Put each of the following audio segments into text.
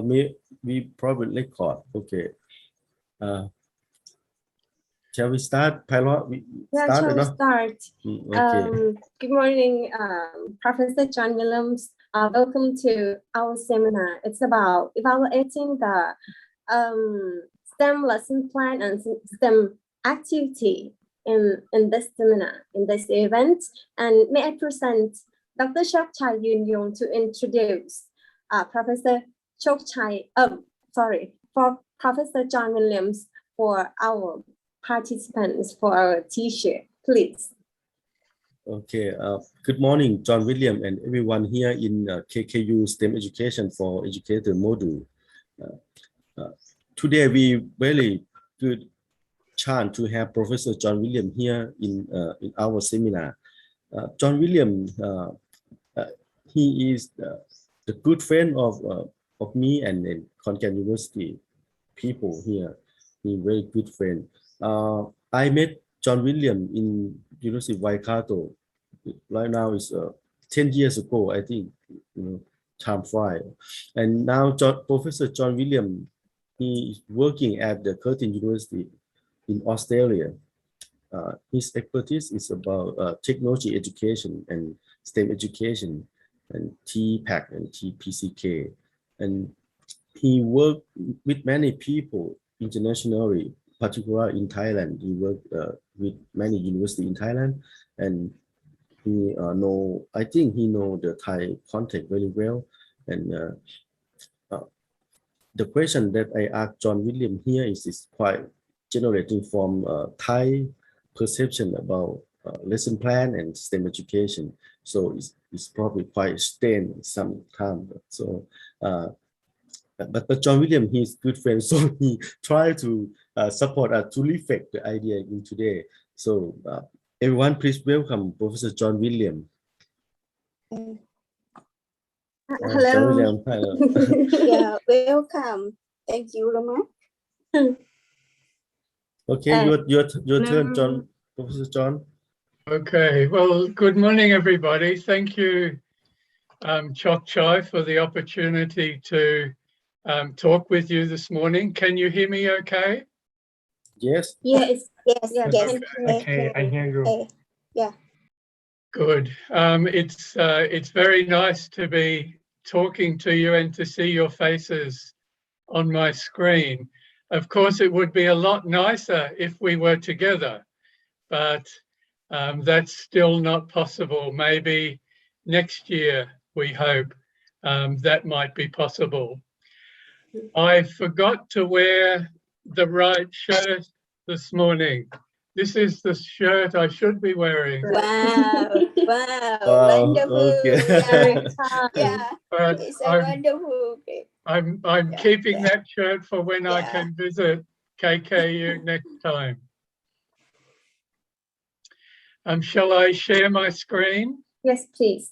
we probably record. Okay. Shall we start, Pilot? Yeah, shall we start? Okay. Good morning, Professor John Williams. Welcome to our seminar. It's about evaluating the STEM lesson plan and STEM activity in this seminar, in this event. And may I present Dr. Chok Chai Yoon Yong to introduce Professor Chok Chai, for Professor John Williams for our participants, for our teacher, please. Okay, good morning, John Williams and everyone here in KKU STEM Education for Educator module. Today we very good chance to have Professor John Williams here in our seminar. John Williams, he is the good friend of me and Khon Kaen University people here. He very good friend. I met John Williams in University of Waikato. Right now is 10 years ago, I think. Time flies. And now Professor John Williams, he is working at the Curtin University in Australia. His expertise is about technology education and STEM education and TPAC and TPCK. And he worked with many people internationally, particularly in Thailand. He worked with many universities in Thailand, and he I think he knows the Thai context very well. And the question that I asked John Williams here is quite generating from Thai perception about lesson plan and STEM education. So it's probably quite strained sometimes. So but John Williams, he's good friend, so he tried to support us to reflect the idea in today. So everyone, please welcome Professor John Williams. Hello. John Williams, hello. Yeah, welcome. Thank you, Rama. Okay, your turn, John. Professor John. Okay, well, good morning, everybody. Thank you, Chok Chai, for the opportunity to talk with you this morning. Can you hear me okay? Yes. Yes. Okay, I hear you. Yeah. Good. It's very nice to be talking to you and to see your faces on my screen. Of course, it would be a lot nicer if we were together, but that's still not possible. Maybe next year, we hope, that might be possible. I forgot to wear the right shirt this morning. This is the shirt I should be wearing. Wow, wonderful. Okay. Yeah, But it's a wonderful. I'm keeping that shirt for when I can visit KKU next time. Shall I share my screen? Yes, please.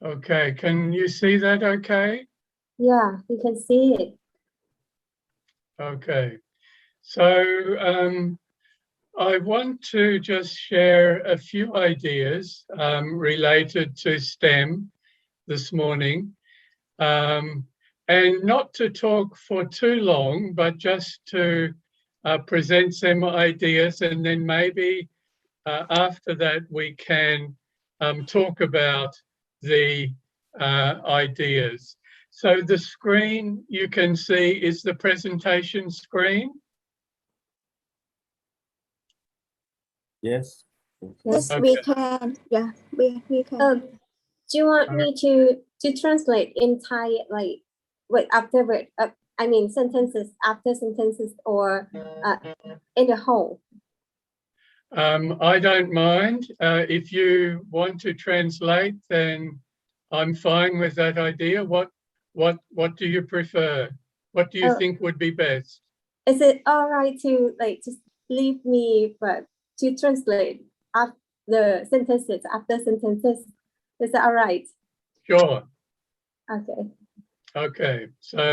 Okay, can you see that okay? Yeah, we can see it. Okay, so I want to just share a few ideas related to STEM this morning, and not to talk for too long, but just to present some ideas, and then maybe after that we can talk about the ideas. So the screen you can see is the presentation screen. Yes. Yes, Okay. we can. Yeah, we can. Do you want me to translate in Thai, like word after word? I mean sentences after sentences, or in the whole? I don't mind. If you want to translate, then I'm fine with that idea. What do you prefer? What do you think would be best? Is it all right to just leave me, but to translate after sentences? Is that all right? Sure. Okay. Okay, so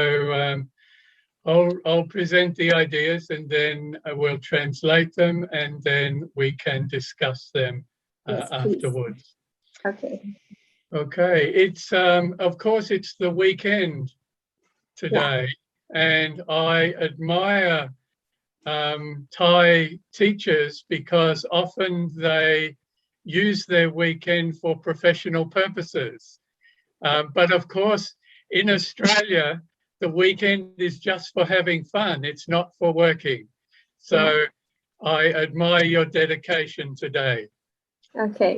I'll present the ideas and then we'll translate them and then we can discuss them Yes, please. afterwards. Okay. Okay, it's of course it's the weekend today, and I admire Thai teachers because often they use their weekend for professional purposes. But of course, in Australia, the weekend is just for having fun. It's not for working. So I admire your dedication today. Okay.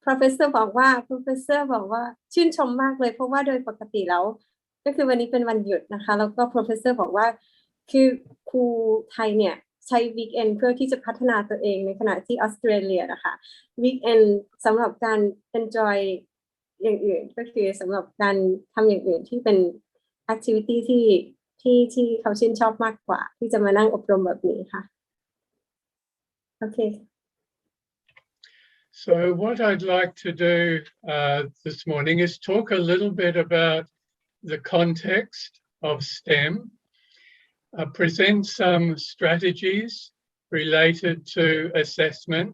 Professor บอกว่า Professor บอกว่าชื่นชมมากเลยเพราะว่าโดยปกติแล้วก็คือวันนี้เป็นวันหยุดนะคะแล้วก็ Professor บอกว่าคือครูไทยเนี่ยใช้ weekend เพื่อที่จะพัฒนาตัวเองในขณะที่ออสเตรเลียนะคะ weekend สำหรับการ enjoy อย่างอื่นก็คือสำหรับการทำอย่างอื่นที่เป็น activity ที่เขาชื่นชอบมากกว่าที่จะมานั่งอบรมแบบนี้ค่ะโอเคSo what I'd like to do this morning is talk a little bit about the context of STEM, present some strategies related to assessment,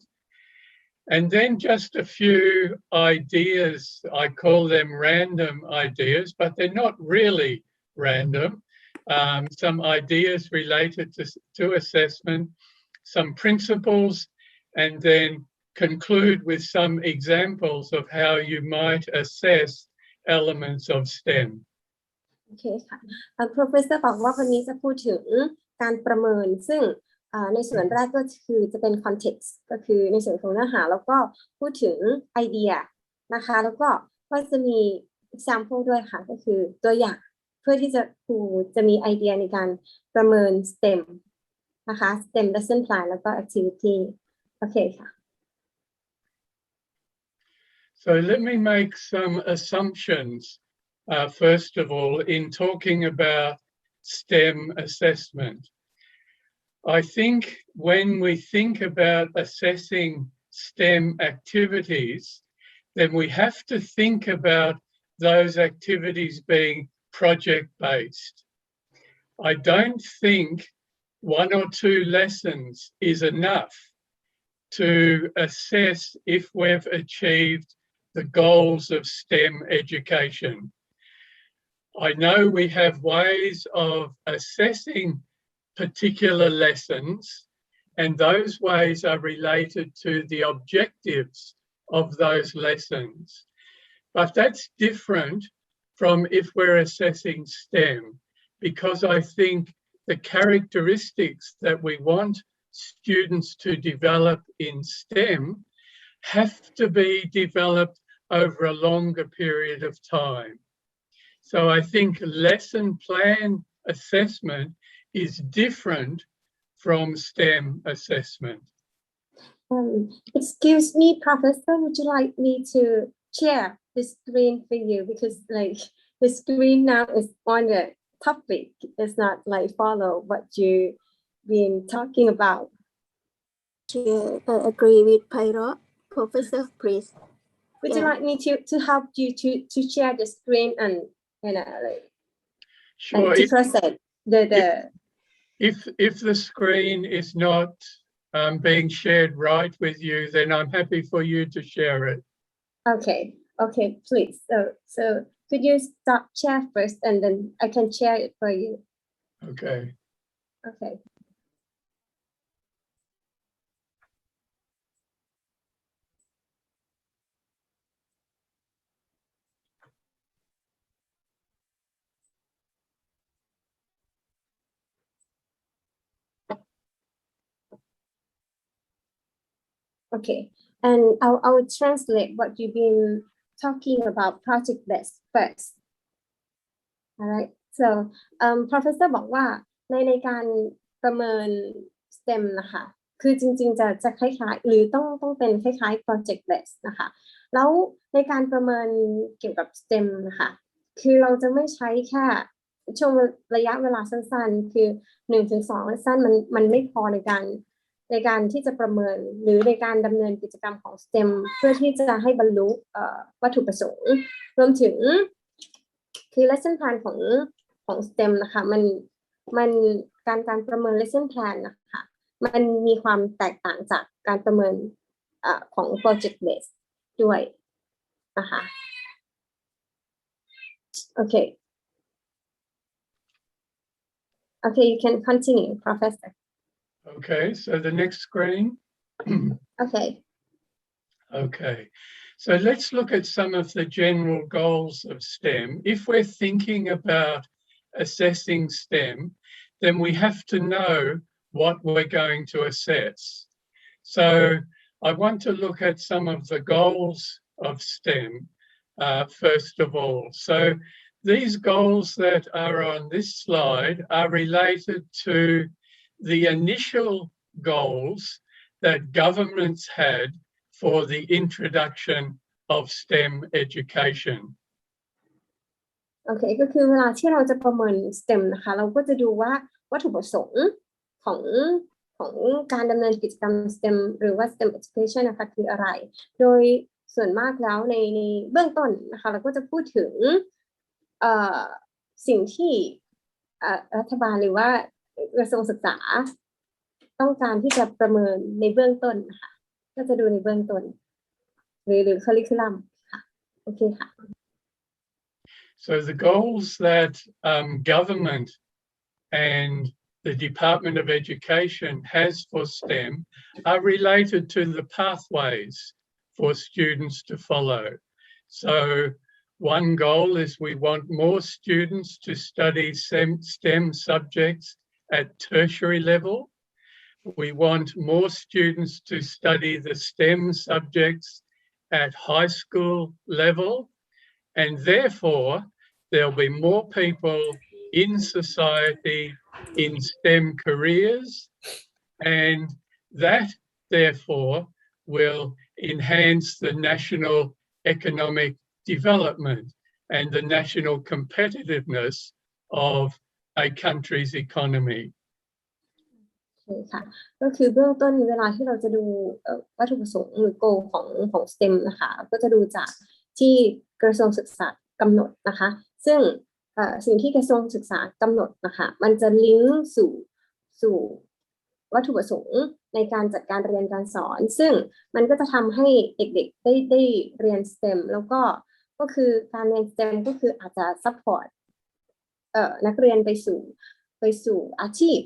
and then just a few ideas. I call them random ideas, but they're not really random. Some ideas related to assessment, some principles, and then conclude with some examples of how you might assess elements of STEM. โอเคค่ะ Professor บอกว่าวันนี้จะพูดถึงการประเมินซึ่งในส่วนแรกก็คือจะเป็น context ก็คือในส่วนของเนื้อหาแล้วก็พูดถึงไอเดียนะคะแล้วก็จะมี example ด้วยค่ะก็คือตัวอย่างเพื่อที่ครูจะมีไอเดียในการประเมิน STEM นะคะ STEM lesson plan แล้วก็ activity โอเคค่ะ So let me make some assumptions, first of all, in talking about STEM assessment. I think when we think about assessing STEM activities, then we have to think about those activities being project-based. I don't think 1 or 2 lessons is enough to assess if we've achieved the goals of STEM education. I know we have ways of assessing particular lessons, and those ways are related to the objectives of those lessons. But that's different from if we're assessing STEM, because I think the characteristics that we want students to develop in STEM have to be developed over a longer period of time. So I think lesson plan assessment is different from STEM assessment. Excuse me, Professor, would you like me to share the screen for you? Because like the screen now is on the topic. It's not like follow what you've been talking about. I agree with Pyro. Professor, please. Would you like me to help you to share the screen and like, Sure. to proceed If the screen is not being shared right with you, then I'm happy for you to share it. Okay, please. So could you stop share first and then I can share it for you? Okay. Okay. Okay, and I will translate what you've been talking about project-based first. All right. So Professor บอกว่าในการประเมิน STEM นะคะคือจริงๆจะคล้ายๆหรือต้องเป็นคล้ายๆ project-based นะคะแล้วในการประเมินเกี่ยวกับ STEM นะคะคือเราจะไม่ใช้แค่ช่วงระยะเวลาสั้นๆคือ 1-2 สั้นมันไม่พอในการที่จะประเมินหรือในการดำเนินกิจกรรมของ STEM เพื่อที่จะให้บรรลุวัตถุประสงค์รวมถึง คือ lesson plan ของ STEM นะคะมันการประเมิน lesson plan นะคะมันมีความแตกต่างจากการประเมินของ project based ด้วยนะคะOkay, you can continue, Professor. Okay, so the next screen. Okay. Okay, so let's look at some of the general goals of STEM. If we're thinking about assessing STEM, then we have to know what we're going to assess. So I want to look at some of the goals of STEM, first of all. So these goals that are on this slide are related to the initial goals that governments had for the introduction of STEM education. โอเคก็คือเวลาที่เราจะประเมิน STEM นะคะเราก็จะดูว่าวัตถุประสงค์ของการดำเนินกิจกรรม STEM หรือว่า STEM education นะคะคืออะไรโดยส่วนมากแล้วในเบื้องต้นนะคะเราก็จะพูดถึงสิ่งที่รัฐบาลหรือว่ากระทรวงศึกษาต้องการที่จะประเมินในเบื้องต้นนะคะก็จะดูในเบื้องต้นหรือ curriculum ค่ะโอเคค่ะ So the goals that government and the Department of Education has for STEM are related to the pathways for students to follow. So one goal is we want more students to study STEM subjects at tertiary level. We want more students to study the STEM subjects at high school level. And therefore, there'll be more people in society in STEM careers, and that therefore will enhance the national economic development and the national competitiveness of a country's economy. ค่ะก็คือเบื้องต้นเวลาที่เราจะดูวัตถุประสงค์หรือ goal ของ STEM นะคะก็จะดูจากที่กระทรวงศึกษากำหนดนะคะซึ่งสิ่งที่กระทรวงศึกษากำหนดนะคะมันจะลิงก์สู่วัตถุประสงค์ในการจัดการเรียนการสอนซึ่งมันก็จะทำให้เด็กๆได้เรียน STEM แล้วก็คือการเรียน STEM ก็คืออาจจะ support นักเรียนไปสู่อาชีพ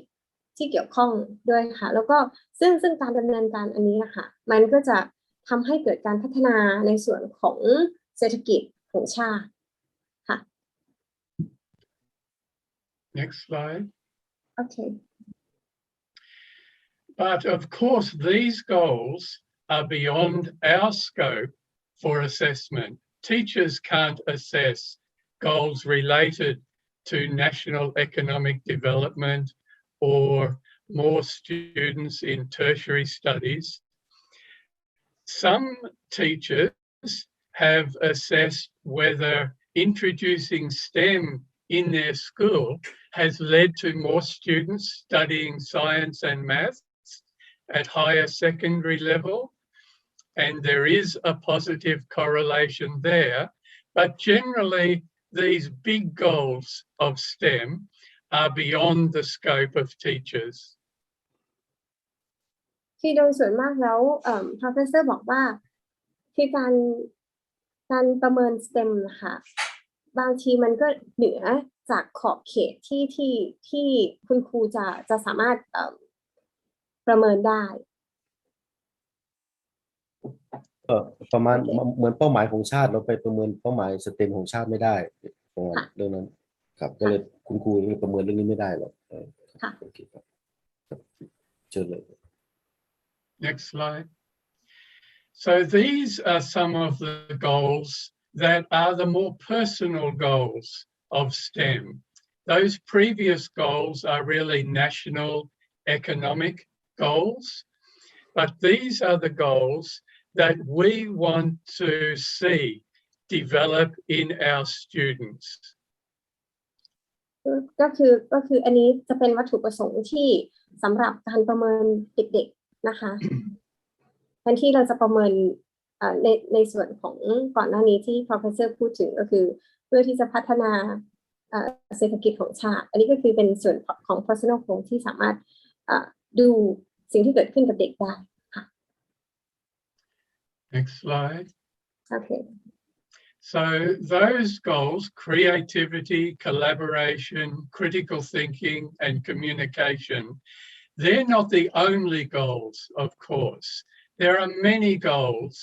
ที่เกี่ยวข้องด้วยค่ะแล้วก็ซึ่งการดำเนินการอันนี้นะคะมันก็จะทำให้เกิดการพัฒนาในส่วนของเศรษฐกิจของชาติค่ะ Next slide. Okay. But of course, these goals are beyond our scope for assessment. Teachers can't assess goals related to national economic development or more students in tertiary studies. Some teachers have assessed whether introducing STEM in their school has led to more students studying science and maths at higher secondary level, and there is a positive correlation there. But generally, these big goals of STEM are beyond the scope of teachers. ที่โดยส่วนมากแล้วProfessor บอกว่าคือการประเมิน STEM นะคะบางทีมันก็เหนือจากขอบเขตที่คุณครูจะสามารถประเมินได้ประมาณเหมือนเป้าหมายของชาติเราไปประเมินเป้าหมายสเต็มของชาติไม่ได้เรื่องนั้นครับก็เลยคุณครูประเมินเรื่องนี้ไม่ได้หรอกค่ะโอเคครับเชิญเลย Next slide. So these are some of the goals that are the more personal goals of STEM. Those previous goals are really national economic goals, but these are the goals that we want to see develop in our students. ก็คืออันนี้จะเป็นวัตถุประสงค์ที่สำหรับการประเมินเด็กๆนะคะแทนที่เราจะประเมินในส่วนของก่อนหน้านี้ที่ Professor พูดถึงก็คือ พื่อที่จะพัฒนาเศรษฐกิจของชาติอันนี้ก็คือเป็นส่วนของ personal growth ที่สามารถดูสิ่งที่เกิดขึ้นกับเด็กได้ค่ะ Next slide. Okay. So those goals, creativity, collaboration, critical thinking, and communication, they're not the only goals, of course. There are many goals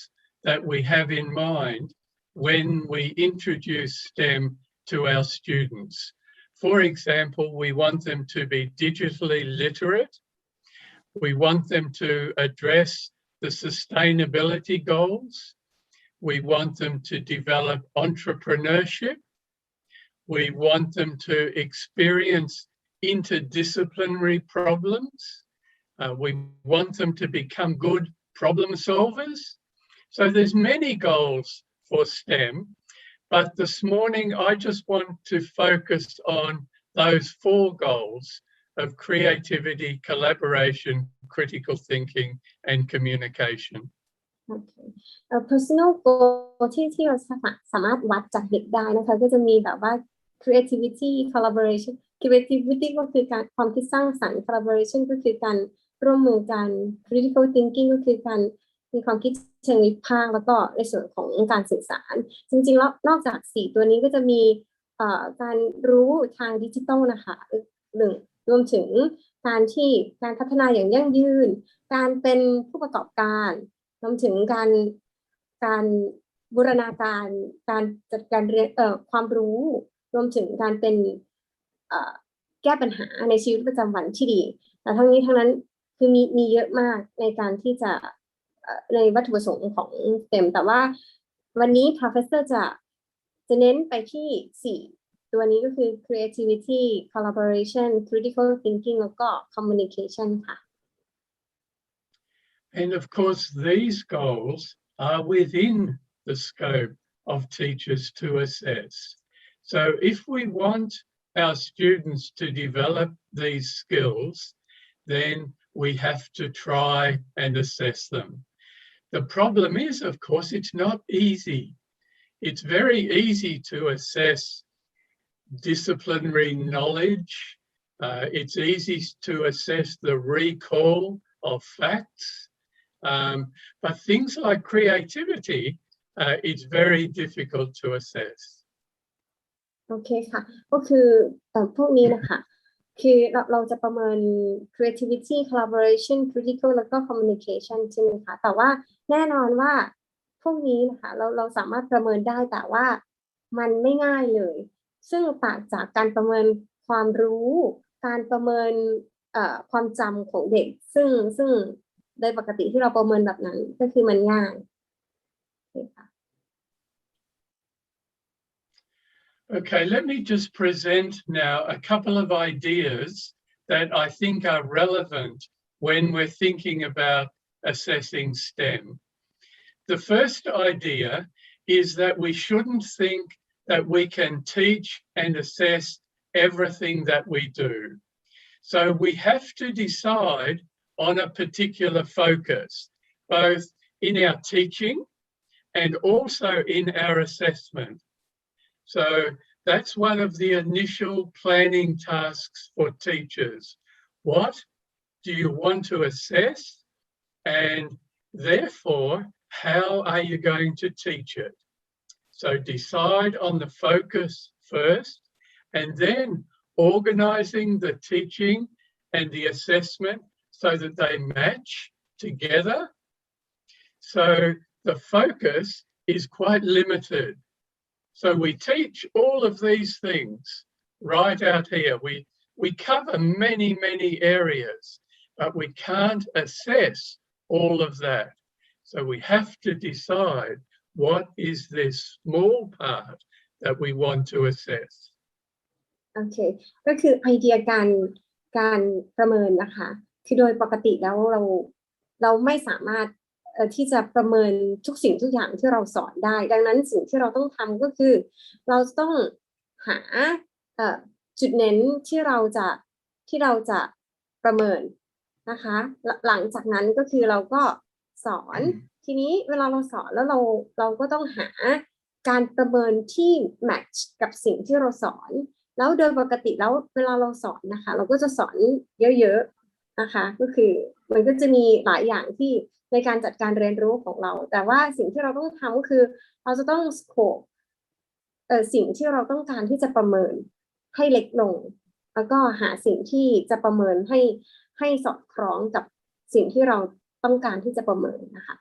that we have in mind when we introduce STEM to our students. For example, we want them to be digitally literate. We want them to address the sustainability goals. We want them to develop entrepreneurship. We want them to experience interdisciplinary problems. We want them to become good problem solvers. So there's many goals for STEM, but this morning I just want to focus on those 4 goals of creativity, collaboration, critical thinking, and communication. Okay. Personal goal ที่เราสามารถวัดจากเด็กได้นะคะก็จะมีแบบว่า creativity collaboration creativity ก็คือการความคิดสร้างสรรค์ collaboration ก็คือการร่วมมือกัน critical thinking ก็คือการมีความคิดเชิงวิพากษ์แล้วก็ในส่วนของการสื่อสารจริงๆแล้วนอกจาก4ตัวนี้ก็จะมีการรู้ทางดิจิทัลนะคะรวมถึงการพัฒนาอย่างยั่งยืนการเป็นผู้ประกอบการรวมถึงการบูรณาการการจัดการเรียนความรู้รวมถึงการเป็นแก้ปัญหาในชีวิตประจำวันที่ดีแต่ทั้งนี้ทั้งนั้นคือมีเยอะมากในการที่จะในวัตถุประสงค์ของ STEM แต่ว่าวันนี้ Professor จะเน้นไปที่4ตัวนี้ก็คือ creativity collaboration critical thinking แล้วก็ communication ค่ะ And of course, these goals are within the scope of teachers to assess. So if we want our students to develop these skills, then we have to try and assess them. The problem is, of course, it's not easy. It's very easy to assess disciplinary knowledge. It's easy to assess the recall of facts. But things like creativity, it's very difficult to assess. โอเคค่ะก็คือพวกนี้นะคะคือเราจะประเมิน creativity collaboration critical แล้วก็ communication ใช่ไหมคะแต่ว่าแน่นอนว่าพวกนี้นะคะเราสามารถประเมินได้แต่ว่ามันไม่ง่ายเลยซึ่งต่างจากการประเมินความรู้การประเมินความจำของเด็กซึ่งโดยปกติที่เราประเมินแบบนั้นก็คือมันง่ายค่ะ Okay, let me just present now a couple of ideas that I think are relevant when we're thinking about assessing STEM. The first idea is that we shouldn't think that we can teach and assess everything that we do. So we have to decide on a particular focus, both in our teaching and also in our assessment. So that's one of the initial planning tasks for teachers. What do you want to assess? And therefore, how are you going to teach it? So decide on the focus first, and then organizing the teaching and the assessment so that they match together. So the focus is quite limited. So we teach all of these things right out here. We cover many, many areas, but we can't assess all of that. So we have to decide what is this small part that we want to assess. โอเคก็คือไอเดียการประเมินนะคะคือโดยปกติแล้วเราไม่สามารถที่จะประเมินทุกสิ่งทุกอย่างที่เราสอนได้ดังนั้นสิ่งที่เราต้องทำก็คือเราต้องหาจุดเน้นที่เราจะประเมินนะคะหลังจากนั้นก็คือเราก็สอนทีนี้เวลาเราสอนแล้วเราก็ต้องหา การประเมินที่แมทช์กับสิ่งที่เราสอนแล้วโดยปกติแล้วเวลาเราสอนนะคะเราก็จะสอนเยอะๆนะคะก็คือมันก็จะมีหลายอย่างที่ในการจัดการเรียนรู้ของเราแต่ว่าสิ่งที่เราต้องทำก็คือเราจะต้องสโคปสิ่งที่เราต้องการที่จะประเมินให้เล็กลงแล้วก็หาสิ่งที่จะประเมินให้สอดคล้องกับสิ่งที่เราต้องการที่จะประเมินนะคะ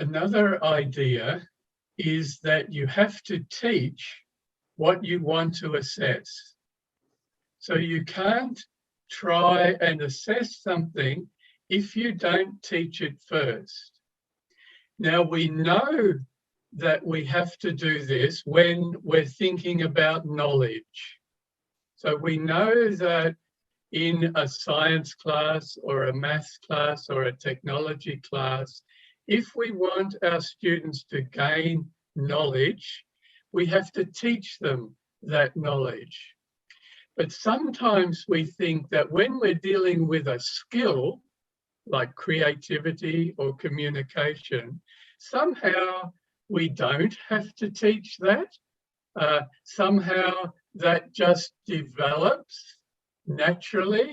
Another idea is that you have to teach what you want to assess. So you can't try and assess something if you don't teach it first. Now we know that we have to do this when we're thinking about knowledge. So we know that in a science class or a maths class or a technology class, if we want our students to gain knowledge, we have to teach them that knowledge. But sometimes we think that when we're dealing with a skill, like creativity or communication, somehow we don't have to teach that. Somehow that just develops naturally,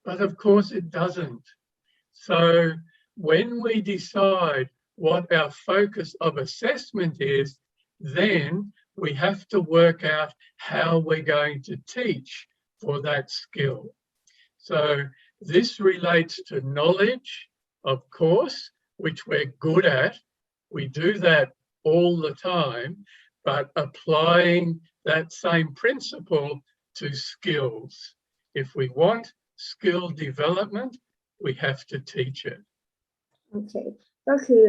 but of course it doesn't. So when we decide what our focus of assessment is, then we have to work out how we're going to teach for that skill. So this relates to knowledge, of course, which we're good at. We do that all the time, but applying that same principle to skills. If we want skill development, we have to teach it. โอเคก็คือ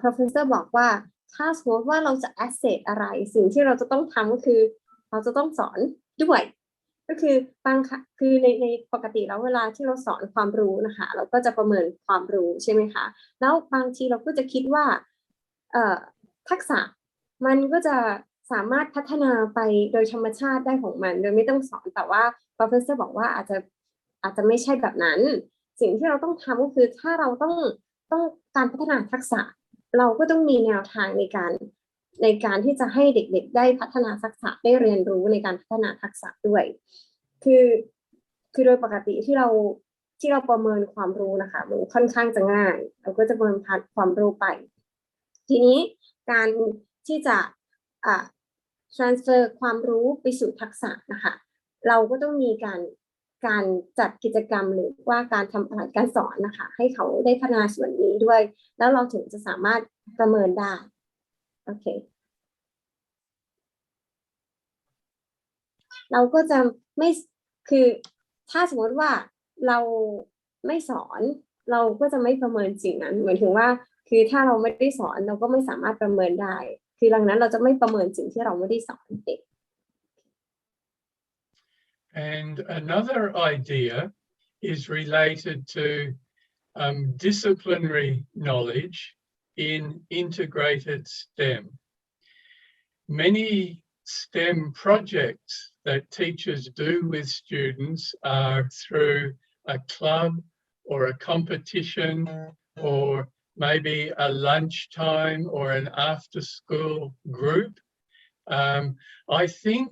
professor บอกว่าถ้าสมมติว่าเราจะ assess อะไรสิ่งที่เราจะต้องทำก็คือเราจะต้องสอนด้วยก็คือบางคือในปกติแล้วเวลาที่เราสอนความรู้นะคะเราก็จะประเมินความรู้ใช่ไหมคะแล้วบางทีเราก็จะคิดว่าทักษะมันก็จะสามารถพัฒนาไปโดยธรรมชาติได้ของมันโดยไม่ต้องสอนแต่ว่า professor บอกว่าอาจจะไม่ใช่แบบนั้นสิ่งที่เราต้องทำก็คือถ้าเราต้องการพัฒนาทักษะเราก็ต้องมีแนวทางในการที่จะให้เด็กๆได้พัฒนาทักษะได้เรียนรู้ในการพัฒนาทักษะด้วยคือโดยปกติที่เราประเมินความรู้นะคะมันค่อนข้างจะง่ายเราก็จะประเมินความรู้ไปทีนี้การที่จะtransfer ความรู้ไปสู่ทักษะนะคะเราก็ต้องมีการจัดกิจกรรมหรือว่าการทำอะไรการสอนนะคะให้เขาได้พัฒนาส่วนนี้ด้วยแล้วเราถึงจะสามารถประเมินได้โอเคเราก็จะไม่คือถ้าสมมติว่าเราไม่สอนเราก็จะไม่ประเมินสิ่งนั้นหมายถึงว่าคือถ้าเราไม่ได้สอนเราก็ไม่สามารถประเมินได้คือดังนั้นเราจะไม่ประเมินสิ่งที่เราไม่ได้สอนเด็กAnd another idea is related to disciplinary knowledge in integrated STEM. Many STEM projects that teachers do with students are through a club or a competition or maybe a lunchtime or an after-school group. I think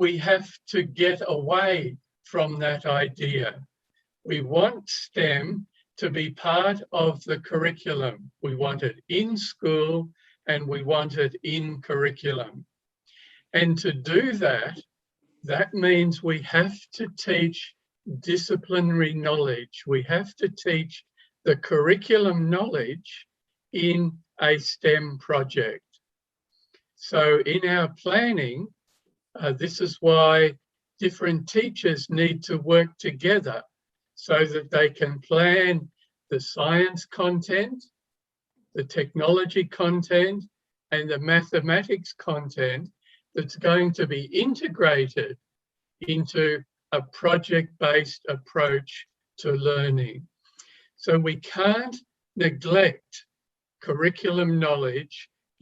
we have to get away from that idea. We want STEM to be part of the curriculum. We want it in school and we want it in curriculum. And to do that, that means we have to teach disciplinary knowledge. We have to teach the curriculum knowledge in a STEM project. So in our planning, this is why different teachers need to work together so that they can plan the science content, the technology content, and the mathematics content that's going to be integrated into a project-based approach to learning. So we can't neglect curriculum knowledge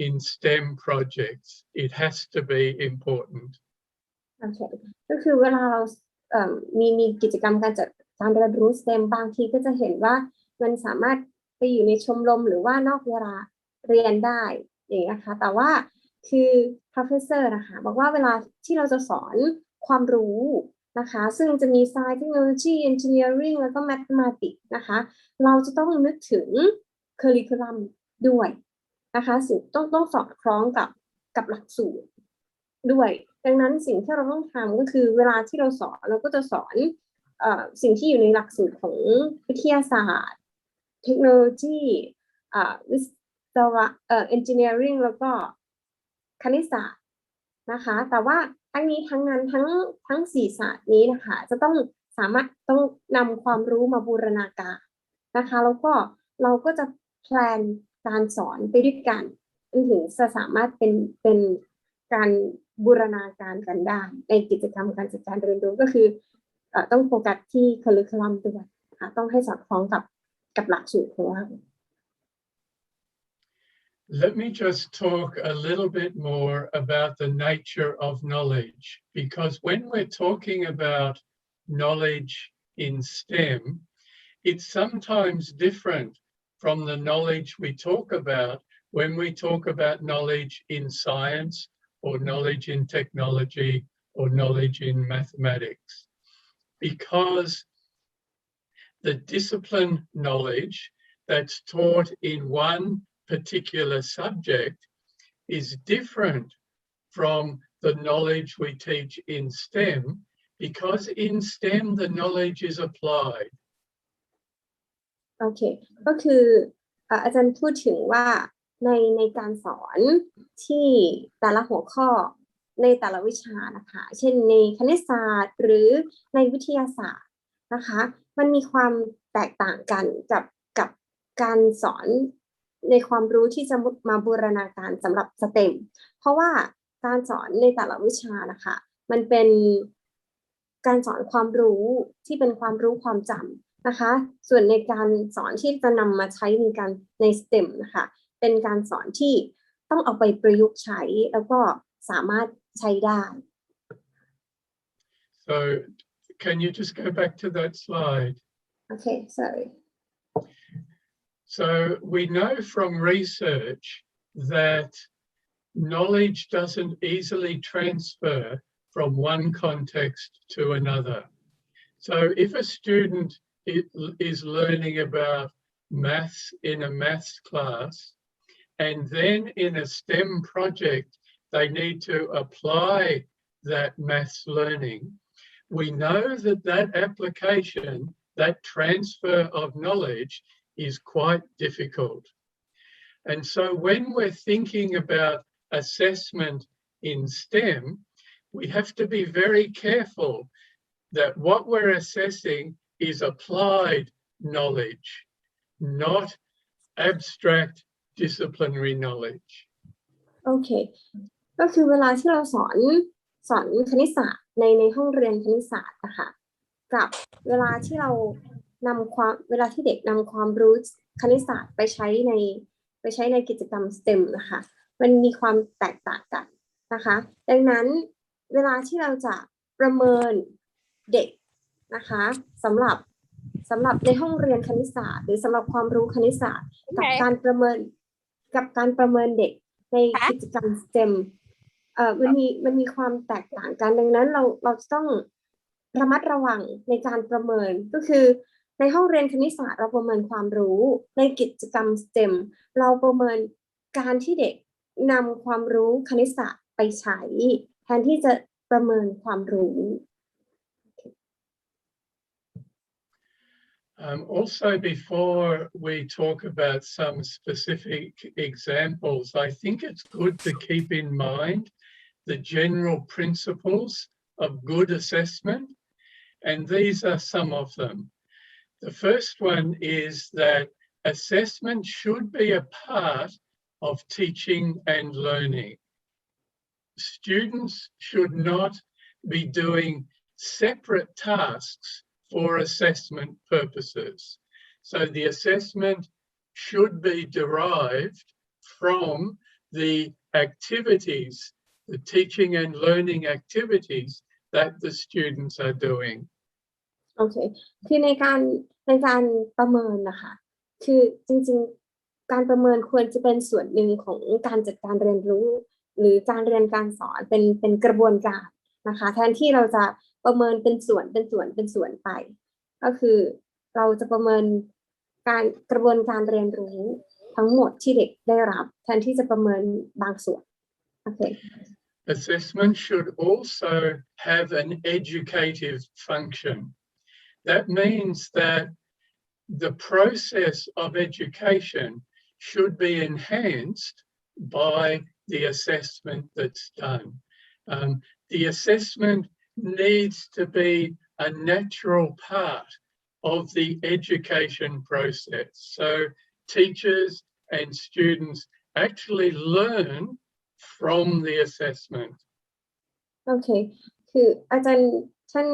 in STEM projects. It has to be important. โอเคก็คือเวลาเรามีกิจกรรมการจัดการเรียนรู้ STEM บางทีก็จะเห็นว่ามันสามารถไปอยู่ในชมรมหรือว่านอกเวลา เรียนได้อย่างนี้นะคะแต่ว่าคือ professor นะคะบอกว่าเวลาที่เราจะสอนความรู้นะคะซึ่งจะมี science technology engineering แล้วก็ mathematics นะคะเราจะต้องนึกถึง curriculum ด้วยนะคะสิ่งต้องสอดคล้องกับหลักสูตรด้วยดังนั้นสิ่งที่เราต้องทำก็คือเวลาที่เราสอนเราก็จะสอนสิ่งที่อยู่ในหลักสูตรของวิทยาศาสตร์เทคโนโลยีวิศวะengineering แล้วก็คณิตศาสตร์นะคะแต่ว่าทั้งนี้ทั้งนั้นทั้ง4ศาสตร์นี้นะคะจะต้องสามารถต้องนำความรู้มาบูรณาการนะคะแล้วก็เราก็จะแพลนการสอนไปด้วยกันจนถึงจะสามารถเป็นการบูรณาการกันได้ในกิจกรรมการจัดการเรียนรู้ก็คือต้องโฟกัสที่ curriculum ด้วยค่ะต้องให้สอดคล้องกับหลักสูตรของเรา Let me just talk a little bit more about the nature of knowledge, because when we're talking about knowledge in STEM, it's sometimes different from the knowledge we talk about when we talk about knowledge in science or knowledge in technology or knowledge in mathematics, because the discipline knowledge that's taught in one particular subject is different from the knowledge we teach in STEM, because in STEM the knowledge is applied. โอเคก็คืออาจารย์พูดถึงว่าในการสอนที่แต่ละหัวข้อในแต่ละวิชานะคะเช่นในคณิตศาสตร์หรือในวิทยาศาสตร์นะคะมันมีความแตกต่างกันกับการสอนในความรู้ที่จะมาบูรณาการสำหรับสเต็มเพราะว่าการสอนในแต่ละวิชานะคะมันเป็นการสอนความรู้ที่เป็นความรู้ความจำนะคะส่วนในการสอนที่จะนำมาใช้ในSTEMนะคะเป็นการสอนที่ต้องเอาไปประยุกต์ใช้แล้วก็สามารถใช้ได้ So can you just go back to that slide? Okay, sorry. So we know from research that knowledge doesn't easily transfer from one context to another. So if a student is learning about maths in a maths class, and then in a STEM project, they need to apply that maths learning, we know that application, that transfer of knowledge is quite difficult. And so when we're thinking about assessment in STEM, we have to be very careful that what we're assessing is applied knowledge, not abstract disciplinary knowledge. โอเคก็คือเวลาที่เราสอนคณิตศาสตร์ในห้องเรียนคณิตศาสตร์นะคะกับเวลาที่เด็กนำความรู้คณิตศาสตร์ไปใช้ในกิจกรรม STEM นะคะมันมีความแตกต่างกันนะคะดังนั้นเวลาที่เราจะประเมินเด็กนะคะสำหรับในห้องเรียนคณิตศาสตร์หรือสำหรับความรู้คณิตศาสตร์กับการประเมินเด็กในกิจกรรม STEM มันมีความแตกต่างกันดังนั้นเราจะต้องระมัดระวังในการประเมินก็คือในห้องเรียนคณิตศาสตร์เราประเมินความรู้ในกิจกรรม STEM เราประเมินการที่เด็กนำความรู้คณิตศาสตร์ไปใช้แทนที่จะประเมินความรู้ Also, before we talk about some specific examples, I think it's good to keep in mind the general principles of good assessment, and these are some of them. The first one is that assessment should be a part of teaching and learning. Students should not be doing separate tasks for assessment purposes. So the assessment should be derived from the activities, the teaching and learning activities that the students are doing. โอเคคือในการประเมินนะคะคือจริง การประเมินควรจะเป็นส่วนหนึ่งของการจัดการเรียนรู้หรือการเรียนการสอนเป็นกระบวนการนะคะแทนที่เราจะประเมินเป็นส่วนไปก็คือเราจะประเมินการกระบวนการเรียนรู้ทั้งหมดที่เด็กได้รับแทนที่จะประเมินบางส่วนโอเค Assessment should also have an educative function. That means that the process of education should be enhanced by the assessment that's done. The assessment needs to be a natural part of the education process. So teachers and students actually learn from the assessment. โอเคคืออาจารย์ท่าน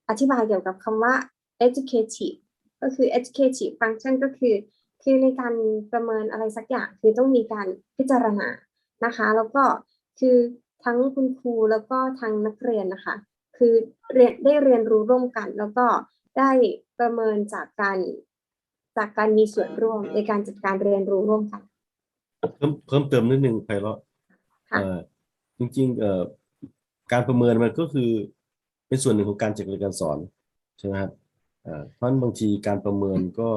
อธิบายเกี่ยวกับคำว่า educative ก็คือ educative function ก็คือในการประเมินอะไรสักอย่างคือต้องมีการพิจารณานะคะแล้วก็คือทั้งคุณครูแล้วก็ทั้งนักเรียนนะคะคือได้เรียนรู้ร่วมกันแล้วก็ได้ประเมินจากการมีส่วนร่วมในการจัดการเรียนรู้ร่วมกันเพิ่มเติมนิดนึงไพเราะจริงๆการประเมินมันก็คือเป็นส่วนหนึ่งของการจัดการเรียนการสอนใช่ไหมครับเพราะบางทีการประเมินก็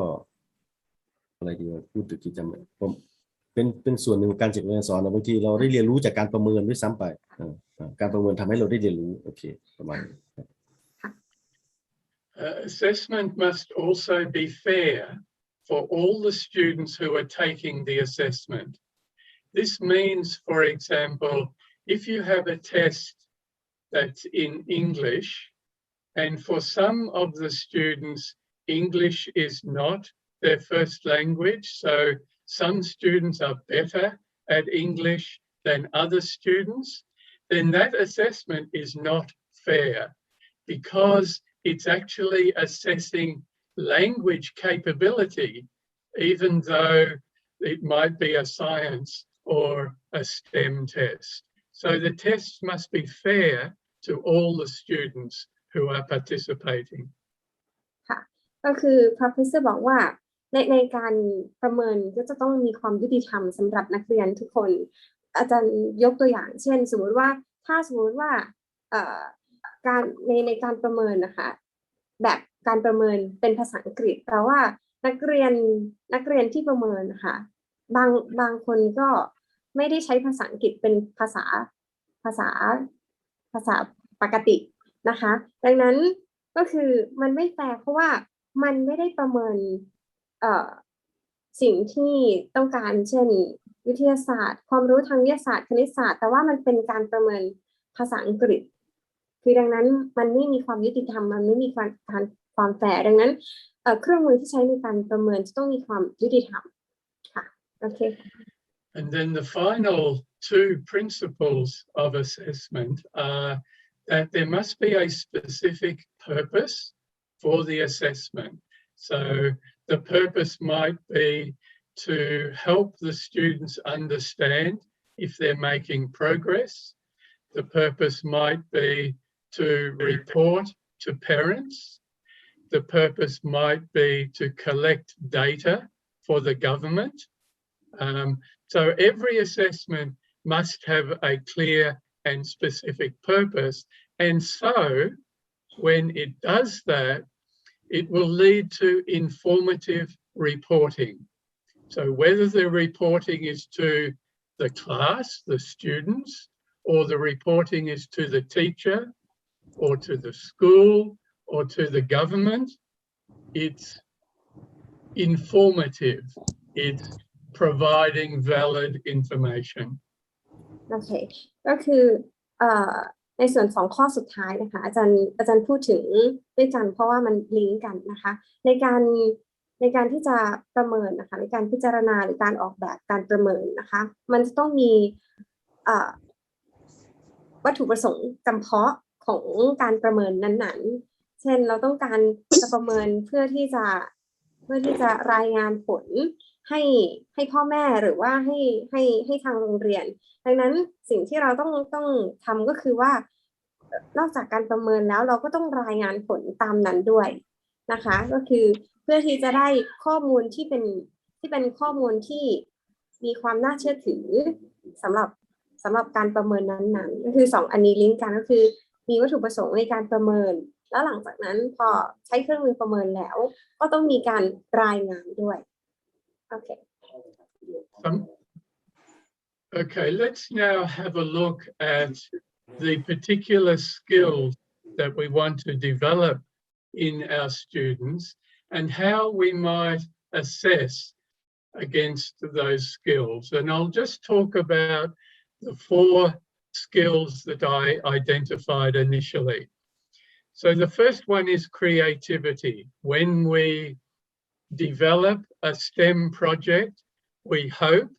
อะไรดีพูดถึงกิจกรรมเป็นส่วนหนึ่งของการจัดการเรียนการสอนบางทีเราได้เรียนรู้จากการประเมินด้วยซ้ำไปการประเมินทำให้เราได้เรียนรู้โอเคประมาณนี้ Assessment must also be fair for all the students who are taking the assessment. This means, for example, if you have a test that's in English, and for some of the students, English is not their first language, so some students are better at English than other students, then that assessment is not fair because it's actually assessing language capability, even though it might be a science or a STEM test. So the tests must be fair to all the students who are participating. ค่ะก็คือ Professor บอกว่าในการประเมินก็จะต้องมีความยุติธรรมสำหรับนักเรียนทุกคนอาจารย์ยกตัวอย่างเช่นสมมติว่าการในการประเมินนะคะแบบการประเมินเป็นภาษาอังกฤษแปลว่านักเรียนที่ประเมินนะคะบางคนก็ไม่ได้ใช้ภาษาอังกฤษเป็นภาษาปกตินะคะดังนั้นก็คือมันไม่แฟร์เพราะว่ามันไม่ได้ประเมินสิ่งที่ต้องการเช่นวิทยาศาสตร์ความรู้ทางวิทยาศาสตร์คณิตศาสตร์แต่ว่ามันเป็นการประเมินภาษาอังกฤษคือดังนั้นมันไม่มีความยุติธรรมมันไม่มีความแฟร์ดังนั้นเครื่องมือที่ใช้ในการประเมินจะต้องมีความยุติธรรมค่ะโอเค And then the final two principles of assessment are that there must be a specific purpose for the assessment. So the purpose might be to help the students understand if they're making progress. The purpose might be to report to parents. The purpose might be to collect data for the government. So every assessment must have a clear and specific purpose. And so when it does that, it will lead to informative reporting. So whether the reporting is to the class, the students, or the reporting is to the teacher, or to the school, or to the government, it's informative. It's providing valid information. โอเคก็คือในส่วนของข้อสุดท้ายนะคะอาจารย์พูดถึงด้วยกันเพราะว่ามันลิงก์กันนะคะในการที่จะประเมินนะคะในการพิจารณาหรือการออกแบบการประเมินนะคะมันจะต้องมีวัตถุประสงค์จำเพาะของการประเมินนั้นๆเช่นเราต้องการจะประเมินเพื่อที่จะรายงานผลให้พ่อแม่หรือว่าให้ทางโรงเรียนดังนั้นสิ่งที่เราต้องทำก็คือว่านอกจากการประเมินแล้วเราก็ต้องรายงานผลตามนั้นด้วยนะคะก็คือเพื่อที่จะได้ข้อมูลที่เป็น ที่เป็นข้อมูลที่มีความน่าเชื่อถือสำหรับการประเมินนั้นๆก็คือ2อันนี้ลิงก์กันก็คือมีวัตถุประสงค์ในการประเมินแล้วหลังจากนั้นพอใช้เครื่องมือประเมินแล้วก็ต้องมีการรายงานด้วยโอเค Okay, let's now have a look at the particular skills that we want to develop in our students and how we might assess against those skills. And I'll just talk about the 4 skills that I identified initially. So the first one is creativity. When we develop a STEM project, we hope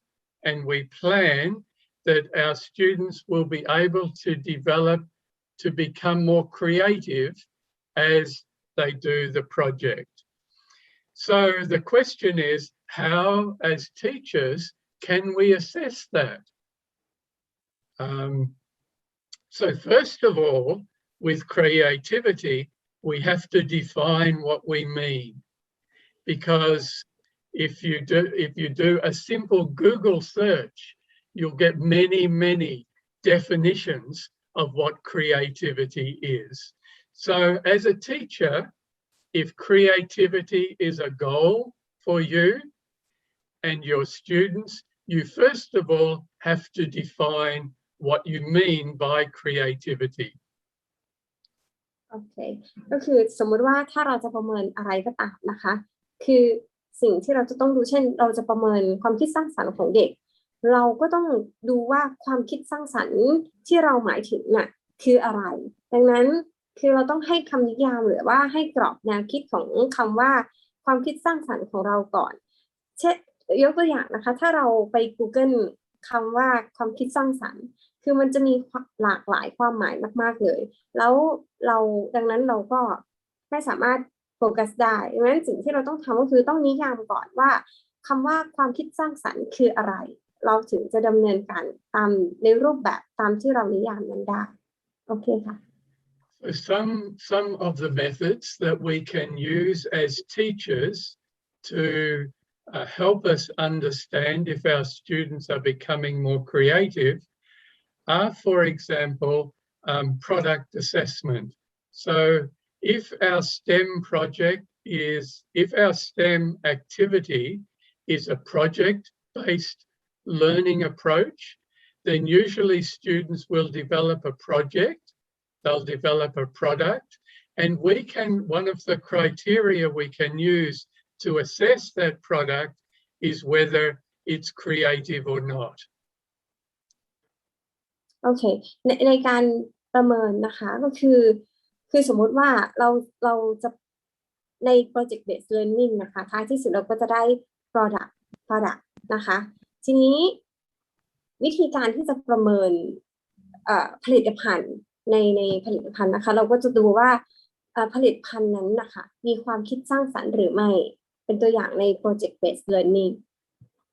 and we plan that our students will be able to develop to become more creative as they do the project. So the question is, how as teachers can we assess that? So first of all, with creativity, we have to define what we mean, because if you do a simple Google search, you'll get many definitions of what creativity is. So as a teacher, if creativity is a goal for you and your students, you first of all have to define what you mean by creativity. โอเคก็คือสมมุติว่าถ้าเราจะประเมินอะไรก็ตามนะคะคือสิ่งที่เราจะต้องดูเช่นเราจะประเมินความคิดสร้างสรรค์ของเด็กเราก็ต้องดูว่าความคิดสร้างสรรค์ที่เราหมายถึงน่ะคืออะไรดังนั้นคือเราต้องให้คำนิยามหรือว่าให้กรอบแนวคิดของคำว่าความคิดสร้างสรรค์ของเราก่อนเช่นยกตัวอย่างนะคะถ้าเราไป Google คำว่าความคิดสร้างสรรค์คือมันจะมีหลากหลายความหมายมากๆเลยแล้วดังนั้นเราก็ไม่สามารถโฟกัสได้ดังนั้นสิ่งที่เราต้องทำก็คือต้องนิยามก่อนว่าคำว่าความคิดสร้างสรรค์คืออะไรเราถึงจะดำเนินการตามในรูปแบบตามที่เรานิยามนั้นได้โอเคค่ะ Some of the methods that we can use as teachers to help us understand if our students are becoming more creative are, for example, product assessment. So if our STEM activity is a project-based learning approach, then usually students will develop a project, they'll develop a product, and one of the criteria we can use to assess that product is whether it's creative or not. โอเคในการประเมินนะคะก็คือสมมุติว่าเราจะใน project based learning นะคะท้ายที่สุดเราก็จะได้ product นะคะทีนี้วิธีการที่จะประเมินผลิตภัณฑ์ในผลิตภัณฑ์นะคะเราก็จะดูว่าผลิตภัณฑ์นั้นนะคะมีความคิดสร้างสรรค์หรือไม่เป็นตัวอย่างใน project based learning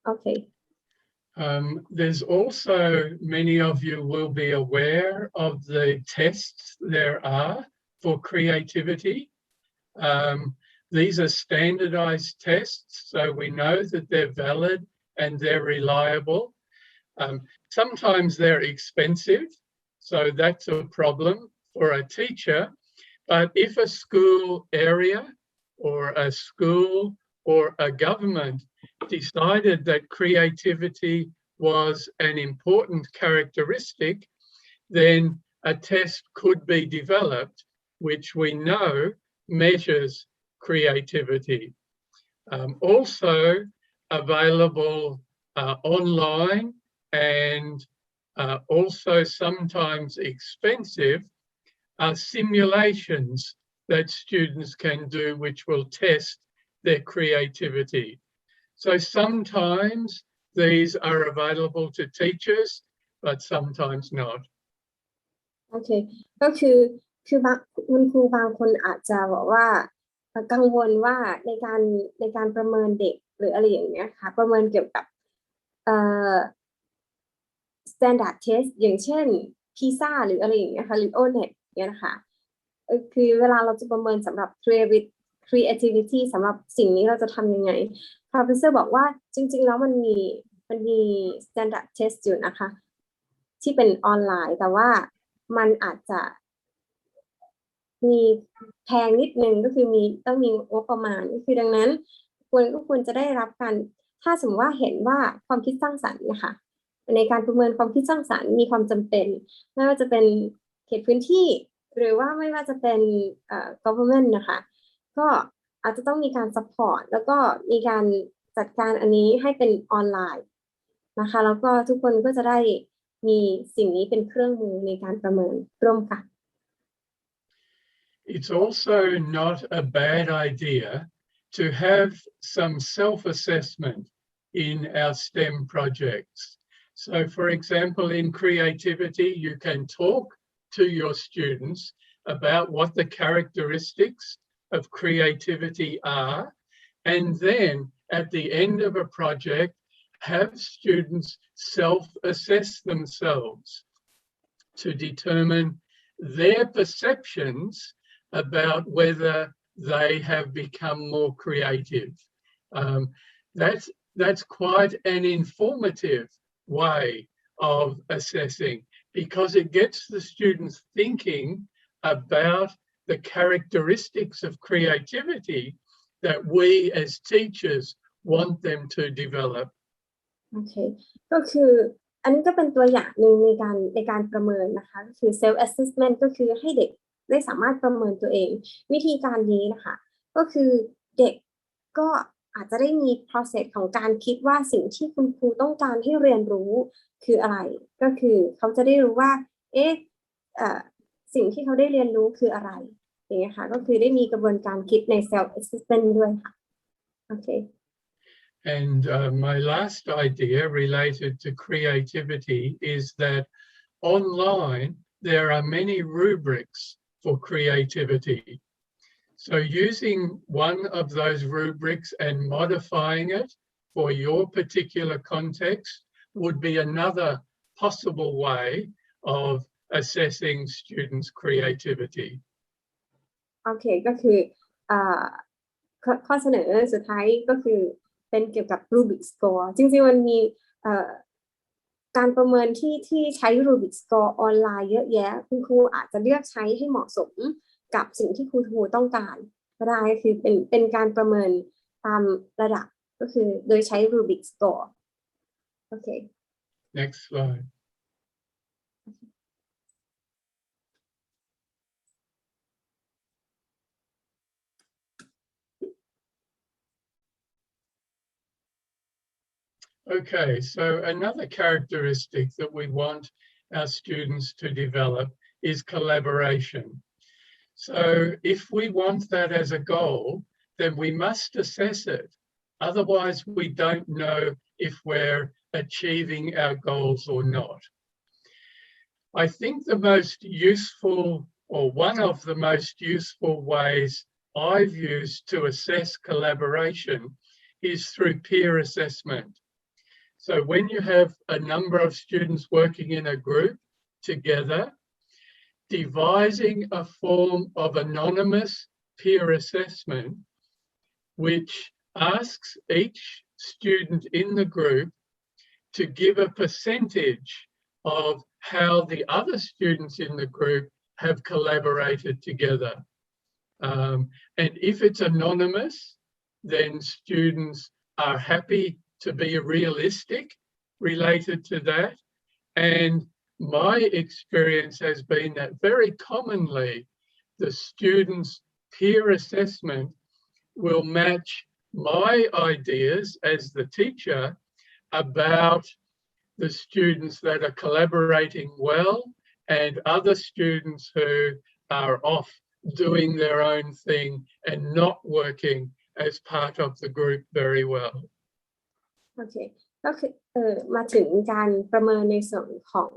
โอเคThere's also, many of you will be aware of the tests there are for creativity. These are standardized tests, so we know that they're valid and they're reliable. Sometimes they're expensive, so that's a problem for a teacher. But if a school area or a school or a government decided that creativity was an important characteristic, then a test could be developed which we know measures creativity. Also available online and also sometimes expensive are simulations that students can do which will test their creativity. So sometimes these are available to teachers, but sometimes not. โอเคก็คือบางคุณครูบางคนอาจจะบอกว่ากังวลว่าในการประเมินเด็กหรืออะไรอย่างเงี้ยค่ะประเมินเกี่ยวกับstandard test อย่างเช่น PISA หรืออะไรอย่างเงี้ยค่ะหรือ O-NET เนี่ยนะคะคือเวลาเราจะประเมินสำหรับ creativity สำหรับสิ่งนี้เราจะทำยังไง Professor บอกว่าจริงๆแล้วมันมี standard test อยู่นะคะที่เป็นออนไลน์แต่ว่ามันอาจจะมีแพงนิดนึงก็คือต้องมีงบประมาณก็คือดังนั้นควรจะได้รับการถ้าสมมติว่าเห็นว่าความคิดสร้างสรรค์นะคะในการประเมินความคิดสร้างสรรค์มีความจำเป็นไม่ว่าจะเป็นเขตพื้นที่หรือว่าไม่ว่าจะเป็นgovernment นะคะก็อาจจะต้องมีการ support แล้วก็มีการจัดการอันนี้ให้เป็นออนไลน์นะคะแล้วก็ทุกคนก็จะได้มีสิ่งนี้เป็นเครื่องมือในการประเมินร่วมกัน It's also not a bad idea to have some self-assessment in our STEM projects. So, for example, in creativity, you can talk to your students about what the characteristics of creativity are, and then at the end of a project, have students self-assess themselves to determine their perceptions about whether they have become more creative. That's quite an informative way of assessing because it gets the students thinking about the characteristics of creativity that we as teachers want them to develop. โอเคก็คืออันนี้ก็เป็นตัวอย่างหนึ่งในการประเมินนะคะก็คือ self assessment ก็คือให้เด็กได้สามารถประเมินตัวเองวิธีการนี้นะคะก็คือเด็กก็อาจจะได้มี process ของการคิดว่าสิ่งที่คุณครูต้องการให้เรียนรู้คืออะไรก็คือเขาจะได้รู้ว่าสิ่งที่เขาได้เรียนรู้คืออะไรอย่างเงี้ยค่ะก็คือได้มีกระบวนการคิดใน self assessment ด้วยค่ะโอเคAnd my last idea related to creativity is that online there are many rubrics for creativity. So using one of those rubrics and modifying it for your particular context would be another possible way of assessing students' creativity. โอเคก็คือข้อเสนอสุดท้ายก็คือเป็นเกี่ยวกับ Rubik Score จริงๆมันมีการประเมินที่ใช้ Rubik Score ออนไลน์เยอะแยะคุณครูอาจจะเลือกใช้ให้เหมาะสมกับสิ่งที่ครูต้องการก็ได้คือเป็นการประเมินตามระดับก็คือโดยใช้ Rubik Score โอเค Next slide. Okay, so another characteristic that we want our students to develop is collaboration. So if we want that as a goal, then we must assess it. Otherwise, we don't know if we're achieving our goals or not. I think the most useful, or one of the most useful ways I've used to assess collaboration is through peer assessment. So when you have a number of students working in a group together, devising a form of anonymous peer assessment, which asks each student in the group to give a percentage of how the other students in the group have collaborated together. And if it's anonymous, then students are happy to be realistic related to that. And my experience has been that very commonly the students' peer assessment will match my ideas as the teacher about the students that are collaborating well and other students who are off doing their own thing and not working as part of the group very well. โอเคก็คือมาถึงการประเมินในส่วนของ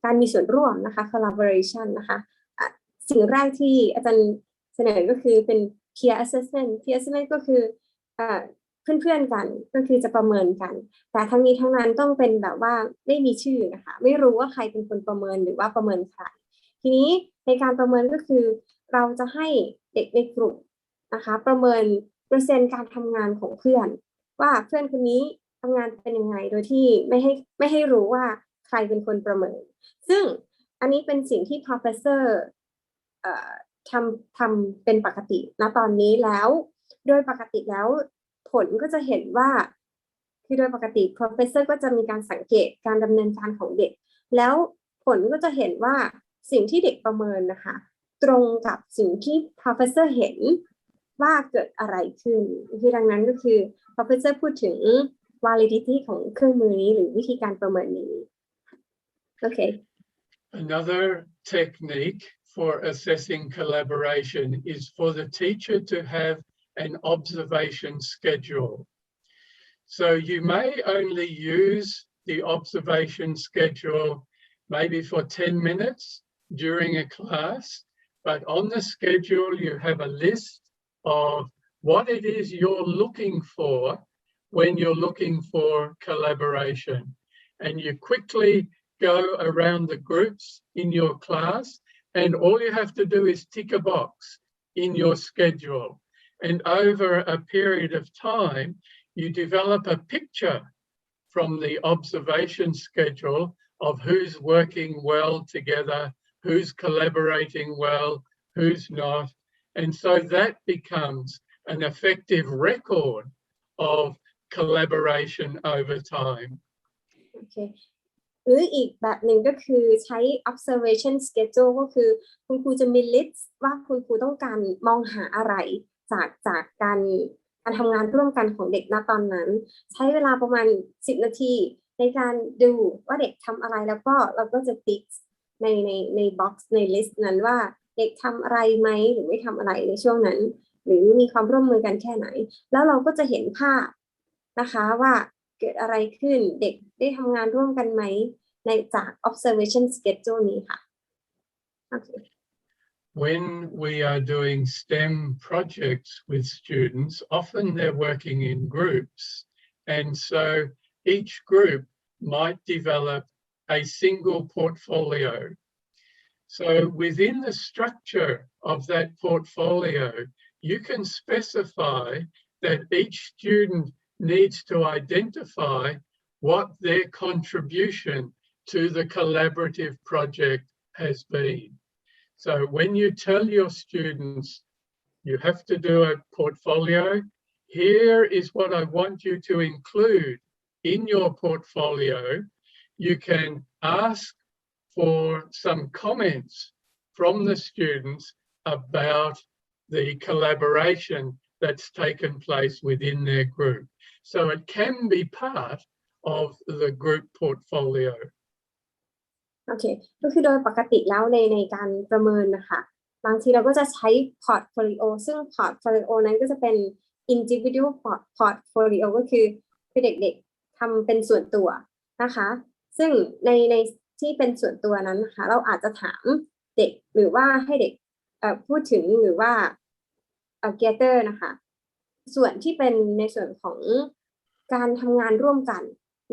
การมีส่วนร่วมนะคะ collaboration นะคะสิ่งแรกที่อาจารย์เสนอก็คือเป็น peer assessment ก็คือเพื่อนๆกันก็คือจะประเมินกันแต่ทั้งนี้ทั้งนั้นต้องเป็นแบบว่าไม่มีชื่อนะคะไม่รู้ว่าใครเป็นคนประเมินหรือว่าประเมินใครทีนี้ในการประเมินก็คือเราจะให้เด็กในกลุ่ม นะคะประเมินเปอร์เซ็นต์การทำงานของเพื่อนว่าเพื่อนคนนี้ทำงานเป็นยังไงโดยที่ไม่ให้รู้ว่าใครเป็นคนประเมินซึ่งอันนี้เป็นสิ่งที่ professor ทำเป็นปกติณตอนนี้แล้วโดยปกติแล้วผลก็จะเห็นว่าคือโดยปกติ professor ก็จะมีการสังเกตการดำเนินการของเด็กแล้วผลก็จะเห็นว่าสิ่งที่เด็กประเมินนะคะตรงกับสิ่งที่ professor เห็นว่าเกิดอะไรขึ้นคือดังนั้นก็คือ professor พูดถึง validity ของเครื่องมือนี้หรือวิธีการประเมินนี้โอเค Another technique for assessing collaboration is for the teacher to have an observation schedule. So you may only use the observation schedule maybe for 10 minutes during a class, but on the schedule you have a list of what it is you're looking for when you're looking for collaboration. And you quickly go around the groups in your class, and all you have to do is tick a box in your schedule. And over a period of time, you develop a picture from the observation schedule of who's working well together, who's collaborating well, who's not. And so that becomes an effective record of collaboration over time. Okay. หรืออีกแบบหนึ่งก็คือใช้ observation schedule ก็คือคุณครูจะมี list ว่าคุณครูต้องการมองหาอะไรจากการทำงานร่วมกันของเด็กณตอนนั้นใช้เวลาประมาณ10 นาทีในการดูว่าเด็กทำอะไรแล้วก็เราก็จะติ๊กใน box ใน list นั้นว่าเด็กทำอะไรไหมหรือไม่ทำอะไรในช่วงนั้นหรือมีความร่วมมือกันแค่ไหนแล้วเราก็จะเห็นภาพนะคะว่าเกิดอะไรขึ้นเด็กได้ทำงานร่วมกันไหมในจาก observation schedule นี้ค่ะ okay. When we are doing STEM projects with students, often they're working in groups, and so each group might develop a single portfolio. So within the structure of that portfolio, you can specify that each student needs to identify what their contribution to the collaborative project has been. So when you tell your students, you have to do a portfolio, here is what I want you to include in your portfolio, you can ask for some comments from the students about the collaboration that's taken place within their group. So it can be part of the group portfolio. โอเคก็คือโดยปกติแล้วในการประเมินนะคะบางทีเราก็จะใช้ portfolio ซึ่ง portfolio นั้นก็จะเป็น individual portfolio ก็คือเด็กๆทำเป็นส่วนตัวนะคะซึ่งในที่เป็นส่วนตัวนั้นนะคะเราอาจจะถามเด็กหรือว่าให้เด็กพูดถึงหรือว่าgather นะคะส่วนที่เป็นในส่วนของการทำงานร่วมกัน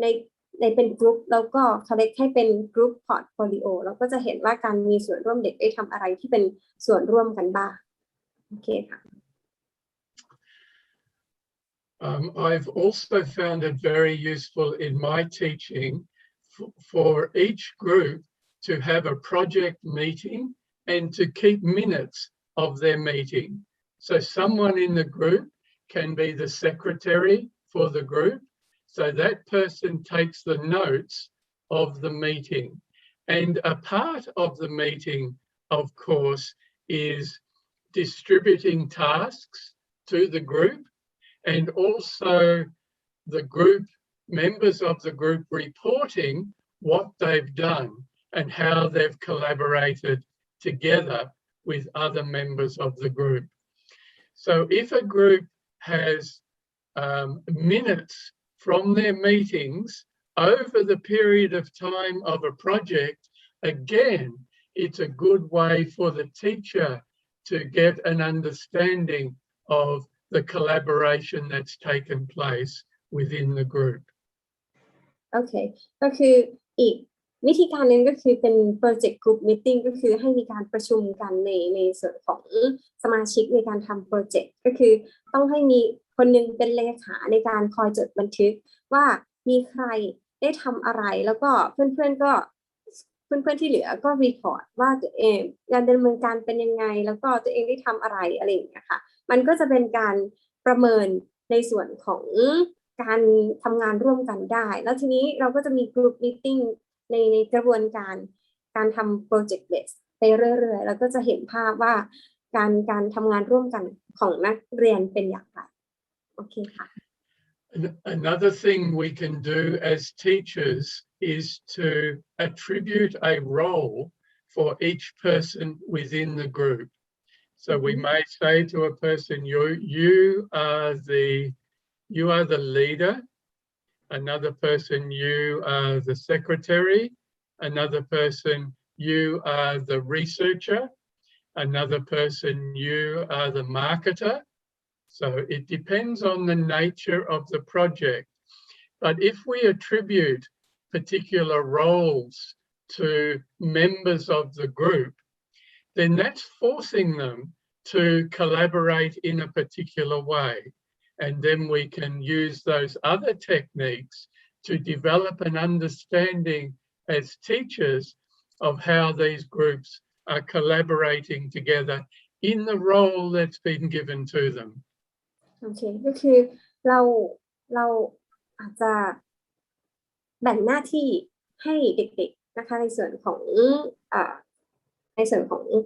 ในเป็นกลุ่มแล้วก็ collect ให้เป็น group portfolio แล้วก็จะเห็นว่าการมีส่วนร่วมเด็กได้ทำอะไรที่เป็นส่วนร่วมกันบ้างโอเคค่ะ I've also found it very useful in my teaching for each group to have a project meeting and to keep minutes of their meeting. So someone in the group can be the secretary for the group. So that person takes the notes of the meeting. And a part of the meeting, of course, is distributing tasks to the group and also the group members of the group reporting what they've done and how they've collaborated together with other members of the group. So if a group has minutes from their meetings over the period of time of a project, again, it's a good way for the teacher to get an understanding of the collaboration that's taken place within the group. โอเคก็คืออีก วิธีการนึงก็คือเป็น project group meeting ก็คือให้มีการประชุมกันในส่วนของสมาชิกในการทำโปรเจกต์ก็คือต้องให้มีคนนึงเป็นเลขาในการคอยจดบันทึกว่ามีใครได้ทำอะไรแล้วก็เพื่อนๆที่เหลือก็รีพอร์ตว่าตัวเองการดำเนินการเป็นยังไงแล้วก็ตัวเองได้ทำอะไรอะไรอย่างเงี้ยค่ะมันก็จะเป็นการประเมินในส่วนของการทำงานร่วมกันได้แล้วทีนี้เราก็จะมี group meeting ในกระบวนการทำ project base ไปเรื่อยๆแล้วก็จะเห็นภาพว่าการทำงานร่วมกันของนักเรียนเป็นอย่างไรโอเคค่ะ Another thing we can do as teachers is to attribute a role for each person within the group. So we may say to a person, you are the leader, another person, you are the secretary, another person, you are the researcher, another person, you are the marketer. So it depends on the nature of the project. But if we attribute particular roles to members of the group, then that's forcing them to collaborate in a particular way. And then we can use those other techniques to develop an understanding as teachers of how these groups are collaborating together in the role that's been given to them. โอเคก็คือเราอาจจะแบ่งหน้าที่ให้เด็กๆนะคะในส่วนของ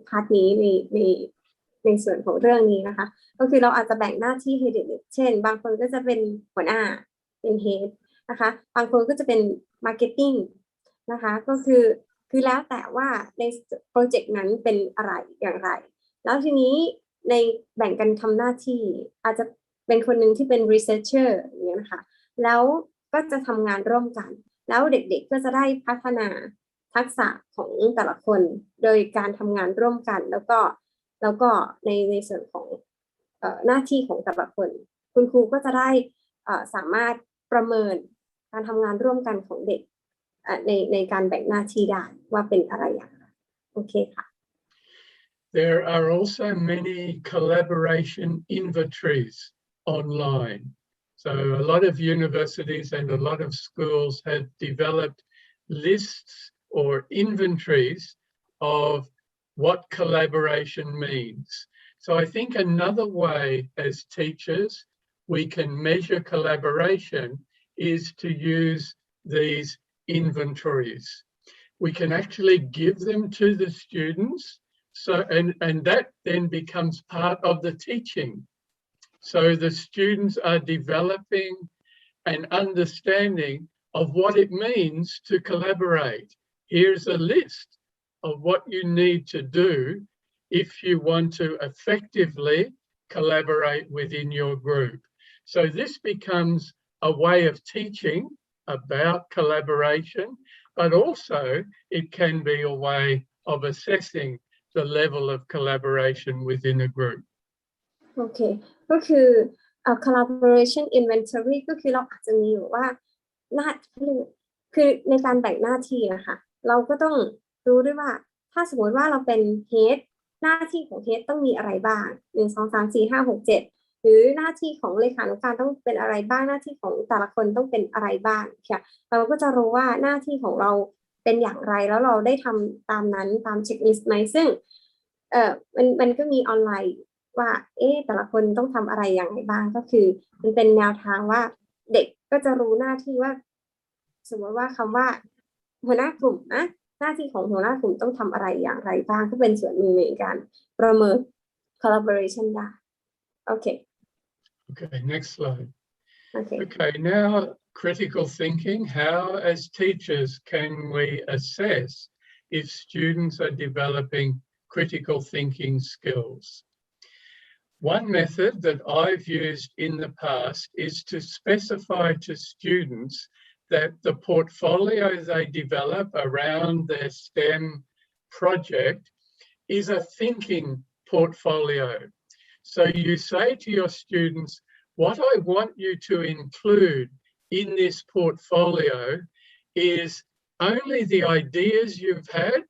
พาร์ทนี้ในส่วนของเรื่องนี้นะคะก็คือเราอาจจะแบ่งหน้าที่ให้เด็กๆเช่นบางคนก็จะเป็นหัวหน้าเป็นเฮดนะคะบางคนก็จะเป็นมาร์เก็ตติ้งนะคะก็คือแล้วแต่ว่าในโปรเจกต์นั้นเป็นอะไรอย่างไรแล้วทีนี้ในแบ่งกันทำหน้าที่อาจจะเป็นคนหนึ่งที่เป็น researcher อย่างเงี้ยนะคะแล้วก็จะทำงานร่วมกันแล้วเด็กๆก็จะได้พัฒนาทักษะของแต่ละคนโดยการทำงานร่วมกันแล้วก็ในส่วนของหน้าที่ของแต่ละคนคุณครูก็จะได้สามารถประเมินการทำงานร่วมกันของเด็กในการแบ่งหน้าที่ได้ว่าเป็นอะไรอย่างไรโอเคค่ะ There are also many collaboration inventories online. So a lot of universities and a lot of schools have developed lists or inventories of what collaboration means. So I think another way as teachers we can measure collaboration is to use these inventories. We can actually give them to the students. So, and that then becomes part of the teaching. So the students are developing an understanding of what it means to collaborate. Here's a list of what you need to do if you want to effectively collaborate within your group. So this becomes a way of teaching about collaboration, but also it can be a way of assessing the level of collaboration within a group. โอเคก็คือ collaboration inventory ก็คือเราอาจจะมีอยู่ว่าคือในการแบ่งหน้าที่นะคะเราก็ต้องรู้ด้วยว่าถ้าสมมติว่าเราเป็น head หน้าที่ของ head ต้องมีอะไรบ้าง1 2 3 4 5 6 7หรือหน้าที่ของเลขานุการต้องเป็นอะไรบ้างหน้าที่ของแต่ละคนต้องเป็นอะไรบ้างค่ะเราก็จะรู้ว่าหน้าที่ของเราเป็นอย่างไรแล้วเราได้ทำตามนั้นตามเช็คลิสต์ไหมซึ่งมันก็มีออนไลน์ว่าแต่ละคนต้องทำอะไรอย่างไรบ้างก็คือมันเป็นแนวทางว่าเด็กก็จะรู้หน้าที่ว่าสมมติว่าคำว่าหัวหน้ากลุ่มนะหน้าที่ของหัวหน้ากลุ่มต้องทำอะไรอย่างไรบ้างก็เป็นส่วนหนึ่งในการประเมิน collaboration ได้โอเค Okay, next slide. Okay. Okay, now critical thinking. How as teachers can we assess if students are developing critical thinking skills? One method that I've used in the past is to specify to students that the portfolio they develop around their STEM project is a thinking portfolio. So you say to your students, what I want you to include in this portfolio is only the ideas you've had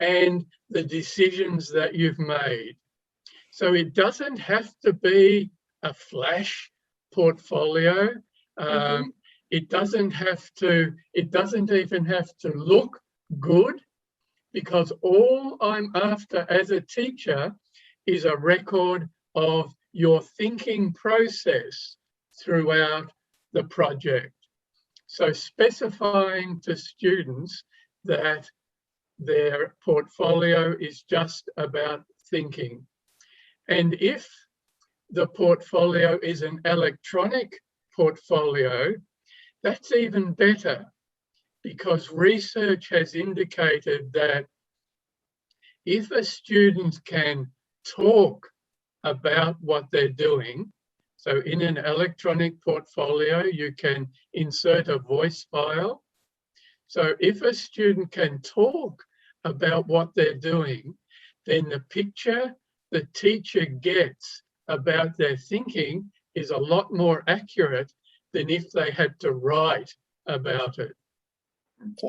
and the decisions that you've made. So it doesn't have to be a flash portfolio. It doesn't even have to look good, because all I'm after as a teacher is a record of your thinking process throughout the project. So specifying to students that their portfolio is just about thinking. And if the portfolio is an electronic portfolio, that's even better, because research has indicated that if a student can talk about what they're doing, so in an electronic portfolio, you can insert a voice file. So if a student can talk about what they're doing, then the picture the teacher gets about their thinking is a lot more accurate than if they had to write about it. โอเค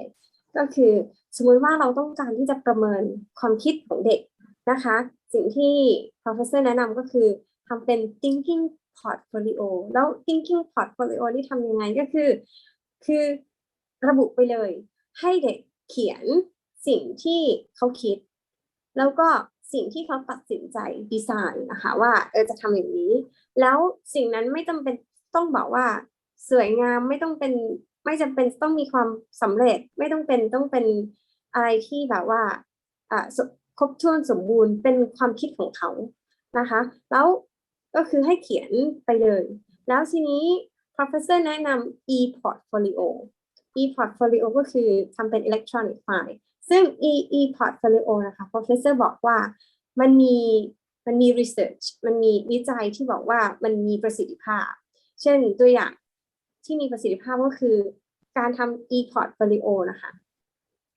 ก็คือสมมติว่าเราต้องการที่จะประเมินความคิดของเด็กนะคะสิ่งที่ professor แนะนำก็คือทำเป็น thinking portfolio แล้ว thinking portfolio นี่ทำยังไงก็คือระบุไปเลยให้เด็กเขียนสิ่งที่เขาคิดแล้วก็สิ่งที่เขาตัดสินใจดีไซน์นะคะว่าจะทำอย่างนี้แล้วสิ่งนั้นไม่จำเป็นต้องบอกว่าสวยงามไม่จำเป็นต้องมีความสำเร็จไม่ต้องเป็นอะไรที่แบบว่าครบถ้วนสมบูรณ์เป็นความคิดของเขานะคะแล้วก็คือให้เขียนไปเลยแล้วทีนี้ professor แนะนำ e-portfolio ก็คือทำเป็น electronic file ซึ่ง e-portfolio นะคะ professor บอกว่ามันมี research มันมีวิจัยที่บอกว่ามันมีประสิทธิภาพเช่นตัวอย่างที่มีประสิทธิภาพก็คือการทำ e-portfolio นะคะ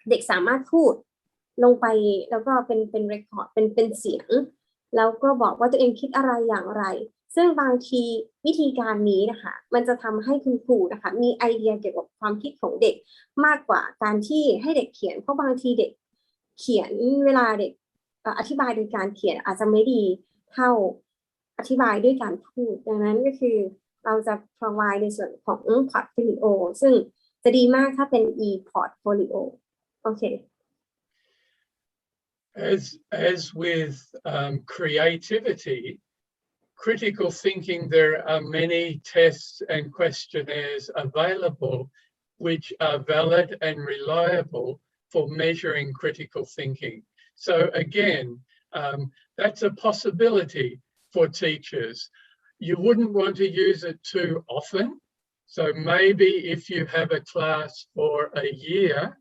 เด็กสามารถพูดลงไปแล้วก็เป็น record เป็นเสียงแล้วก็บอกว่าตัวเองคิดอะไรอย่างไรซึ่งบางทีวิธีการนี้นะคะมันจะทำให้คุณครูนะคะมีไอเดียเกี่ยวกับความคิดของเด็กมากกว่าการที่ให้เด็กเขียนเพราะบางทีเด็กเขียนเวลาเด็กอธิบายโดยการเขียนอาจจะไม่ดีเท่าอธิบายด้วยการพูดดังนั้นก็คือเราจะ provide ในส่วนของ portfolio ซึ่งจะดีมากถ้าเป็น e-portfolio โอเค As with creativity, critical thinking, there are many tests and questionnaires available which are valid and reliable for measuring critical thinking. So again, that's a possibility for teachers. You wouldn't want to use it too often. So maybe if you have a class for a year,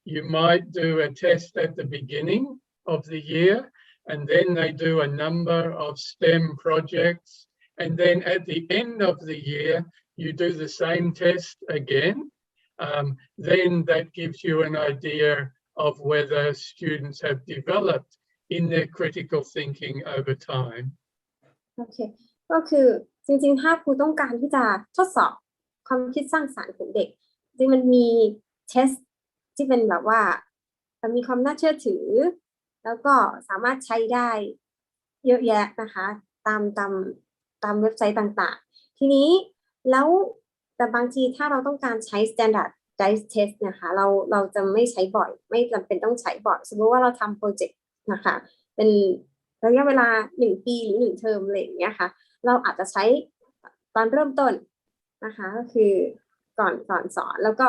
you might do a test at the beginning of the year, and then they do a number of STEM projects. And then at the end of the year, you do the same test again. Then that gives you an idea of whether students have developed in their critical thinking over time. Okay. ก็คือจริงๆถ้าครูต้องการที่จะทดสอบความคิดสร้างสรรค์ของเด็กจริงมันมีเทสที่เป็นแบบว่ามีความน่าเชื่อถือแล้วก็สามารถใช้ได้เยอะแยะนะคะตามเว็บไซต์ต่างๆทีนี้แล้วแต่บางทีถ้าเราต้องการใช้ standardized test นะคะเราจะไม่ใช้บ่อยไม่จำเป็นต้องใช้บ่อยสมมติว่าเราทำโปรเจกต์นะคะเป็นระยะเวลา1ปีหรือ1เทอมอะไรอย่างเงี้ยค่ะเราอาจจะใช้ตอนเริ่มต้นนะคะก็คือก่อนสอนแล้วก็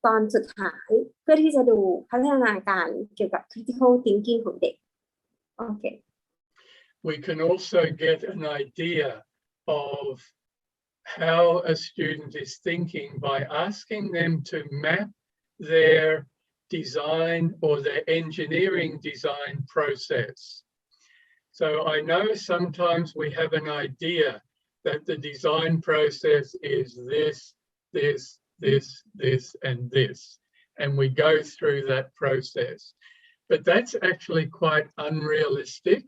ตอนสุดท้ายเพื่อที่จะดูพัฒนาการเกี่ยวกับ critical thinking ของเด็กโอเค We can also get an idea of how a student is thinking by asking them to map their design or their engineering design process. So I know sometimes we have an idea that the design process is this, and this, and we go through that process. But that's actually quite unrealistic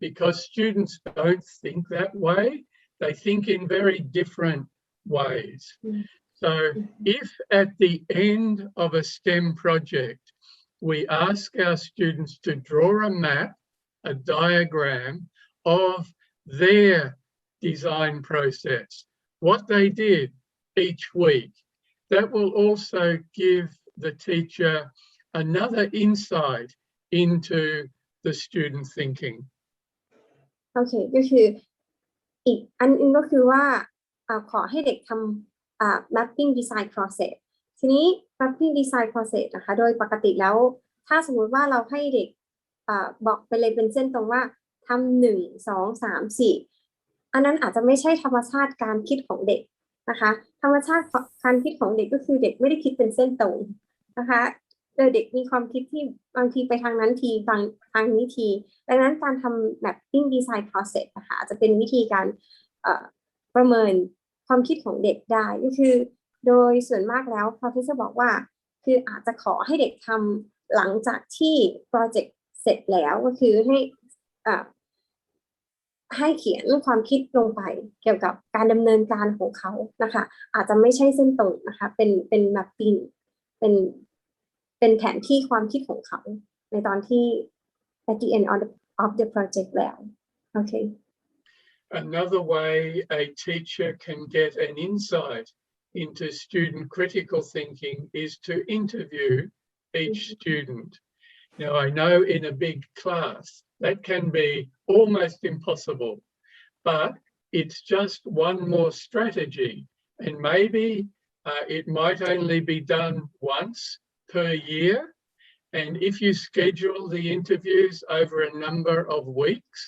because students don't think that way. They think in very different ways. So if at the end of a STEM project, we ask our students to draw a map, a diagram of their design process, what they did each week, that will also give the teacher another insight into the student thinking. โอเคก็คืออีกอันนึงก็คือว่าขอให้เด็กทำmapping design process ทีนี้ mapping design process นะคะโดยปกติแล้วถ้าสมมุติว่าเราให้เด็กบอกไปเลยเป็นเส้นตรงว่าทำ1 2 3 4อันนั้นอาจจะไม่ใช่ธรรมชาติการคิดของเด็กนะคะธรรมชาติการคิดของเด็กก็คือเด็กไม่ได้คิดเป็นเส้นตรงนะคะเด็กมีความคิดที่บางทีไปทางนั้นทีบางทางนี้ทีดังนั้นการทำ mapping design process นะคะจะเป็นวิธีการประเมินความคิดของเด็กได้ก็คือโดยส่วนมากแล้ว Professor บอกว่าคืออาจจะขอให้เด็กทำหลังจากที่โปรเจกต์เสร็จแล้วก็คือให้เขียนความคิดลงไปเกี่ยวกับการดำเนินการของเขานะคะอาจจะไม่ใช่เส้นตรงนะคะเป็น mapping เป็นแผนที่ความคิดของเขาในตอนที่ at the end of the project แล้วโอเค Another way a teacher can get an insight into student critical thinking is to interview each student. Now, I know in a big class that can be almost impossible, but it's just one more strategy, and maybe it might only be done once per year. And if you schedule the interviews over a number of weeks,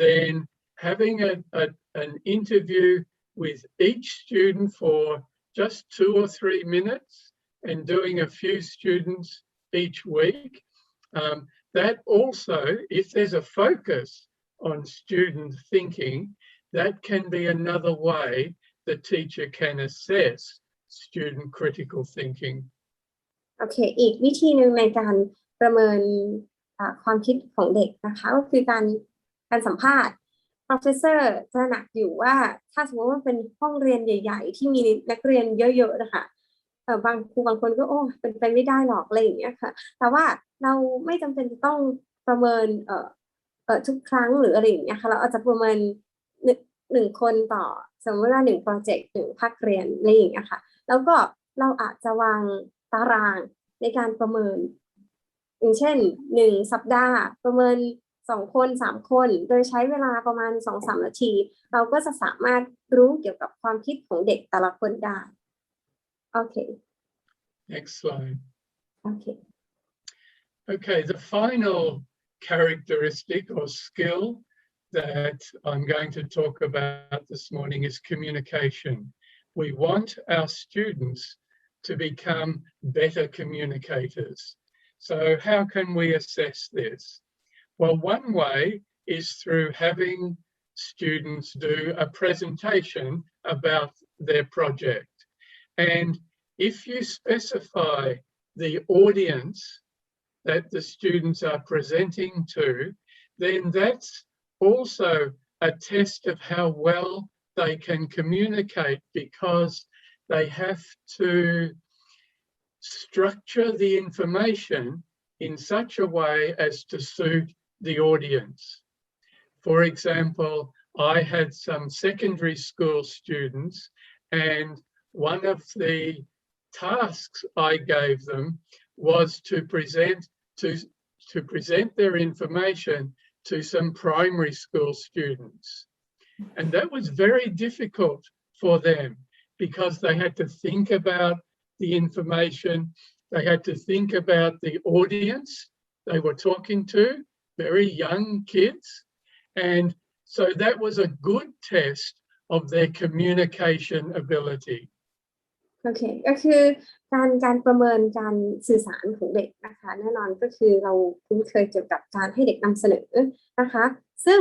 then having an interview with each student for just 2 or 3 minutes and doing a few students each week, that also, if there's a focus on student thinking, that can be another way the teacher can assess student critical thinking. โอเคอีกวิธีหนึ่งในการประเมินความคิดของเด็กนะคะก็คือการสัมภาษณ์ Professor จะหนักอยู่ว่าถ้าสมมติว่าเป็นห้องเรียนใหญ่ๆที่มีนักเรียนเยอะๆนะคะบางครูบางคนก็เป็นไปไม่ได้หรอกอะไรอย่างเงี้ยค่ะแต่ว่าเราไม่จำเป็นจะต้องประเมินทุกครั้งหรืออะไรอย่างเงี้ยค่ะเราอาจจะประเมินหนึ่งคนต่อสมมติว่า1โปรเจกต์1ภาคเรียนอะไรอย่างเงี้ยค่ะแล้วก็เราอาจจะวางตารางในการประเมินอย่างเช่น1สัปดาห์ประเมิน2 คน3 คนโดยใช้เวลาประมาณ 2-3 นาทีเราก็จะสามารถรู้เกี่ยวกับความคิดของเด็กแต่ละคนได้โอเค Next slide. Okay. Okay, the final characteristic or skill that I'm going to talk about this morning is communication. We want our students to become better communicators. So how can we assess this? Well, one way is through having students do a presentation about their project. And if you specify the audience that the students are presenting to, then that's also a test of how well they can communicate because they have to structure the information in such a way as to suit the audience. For example, I had some secondary school students, and one of the tasks I gave them was to present their information to some primary school students. And that was very difficult for them because they had to think about the information, they had to think about the audience they were talking to, very young kids. And so that was a good test of their communication ability. โอเคก็คือการประเมินการสื่อสารของเด็กนะคะแน่นอนก็คือเราคุ้นเคยเกี่ยวกับการให้เด็กนำเสนอนะคะซึ่ง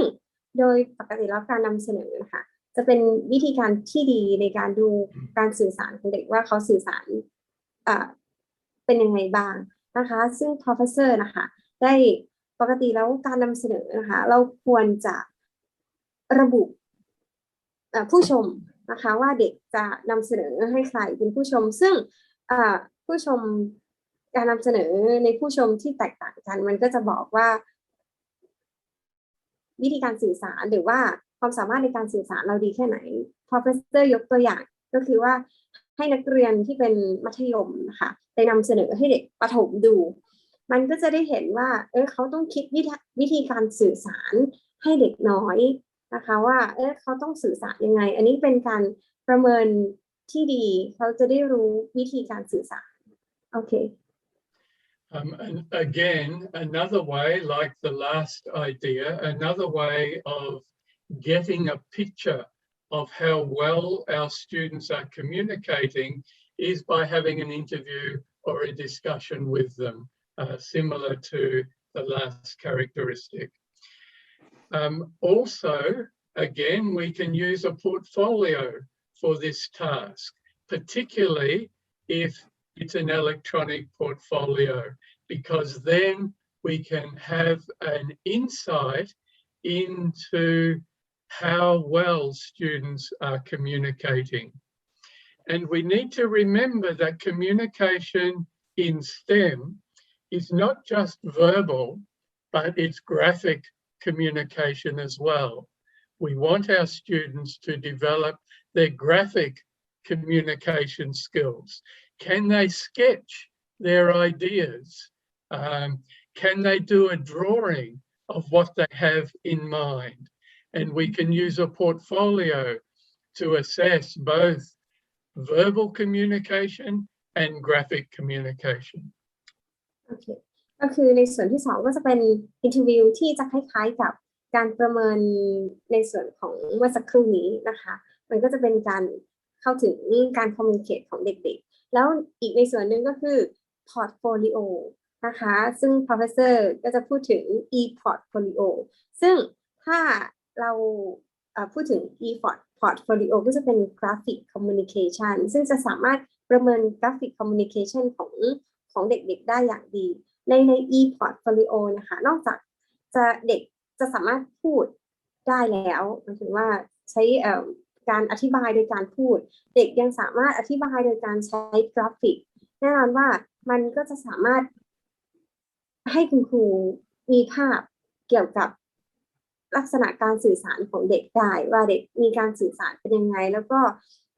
โดยปกติแล้วการนำเสนอนะคะจะเป็นวิธีการที่ดีในการดูการสื่อสารของเด็กว่าเขาสื่อสารเป็นยังไงบ้างนะคะซึ่ง Professor นะคะได้ปกติแล้วการนำเสนอนะคะเราควรจะระบุผู้ชม นะคะว่าเด็กจะนำเสนอให้ใครเป็นผู้ชมซึ่งผู้ชมการนำเสนอในผู้ชมที่แตกต่างกันมันก็จะบอกว่าวิธีการสื่อสารหรือว่าความสามารถในการสื่อสารเราดีแค่ไหน Professor ยกตัวอย่างก็คือว่าให้นักเรียนที่เป็นมัธยมนะคะไปนำเสนอให้เด็กประถมดูมันก็จะได้เห็นว่าเขาต้องคิดวิธีการสื่อสารให้เด็กน้อยนะคะว่าเขาต้องสื่อสารยังไงอันนี้เป็นการประเมินที่ดีเขาจะได้รู้วิธีการสื่อสารโอเค And again, another way, like the last idea, another way of getting a picture of how well our students are communicating is by having an interview or a discussion with them, similar to the last characteristic. Also, again, we can use a portfolio for this task, particularly if it's an electronic portfolio, because then we can have an insight into how well students are communicating. And we need to remember that communication in STEM is not just verbal, but it's graphic communication as well. We want our students to develop their graphic communication skills. Can they sketch their ideas? Can they do a drawing of what they have in mind? And we can use a portfolio to assess both verbal communication and graphic communication. Okay. ก็คือในส่วนที่2ก็จะเป็นอินเทอร์วิวที่จะคล้ายๆกับการประเมินในส่วนของเมื่อสักครู่นี้นะคะมันก็จะเป็นการเข้าถึงการคอมมิวนิเคชของเด็กๆแล้วอีกในส่วนหนึ่งก็คือพอร์ตโฟลิโอนะคะซึ่ง Professor ก็จะพูดถึง e-portfolio ซึ่งถ้าเราพูดถึง e-portfolio ก็จะเป็น graphic communication ซึ่งจะสามารถประเมิน graphic communication ของเด็กๆได้อย่างดีใน e-portfolio นะคะนอกจากเด็กจะสามารถพูดได้แล้วหมายถึงว่าใช้การอธิบายโดยการพูดเด็กยังสามารถอธิบายโดยการใช้กราฟิกแน่นอนว่ามันก็จะสามารถให้คุณครูมีภาพเกี่ยวกับลักษณะการสื่อสารของเด็กได้ว่าเด็กมีการสื่อสารเป็นยังไงแล้วก็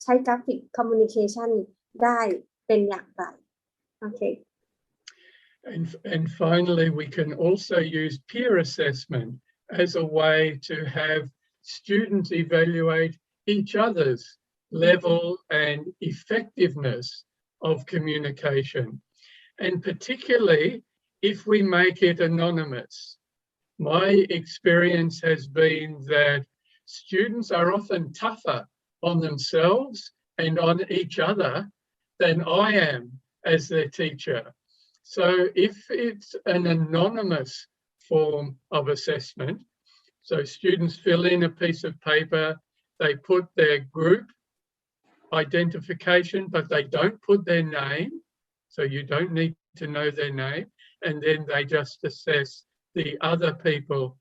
ใช้กราฟิกคอมมิวนิเคชันได้เป็นอย่างไรโอเค And finally, we can also use peer assessment as a way to have students evaluate each other's level and effectiveness of communication. And particularly if we make it anonymous. My experience has been that students are often tougher on themselves and on each other than I am as their teacher. So if it's an anonymous form of assessment, so students fill in a piece of paper, they put their group identification, but they don't put their name, so you don't need to know their name, and then they just assess the other people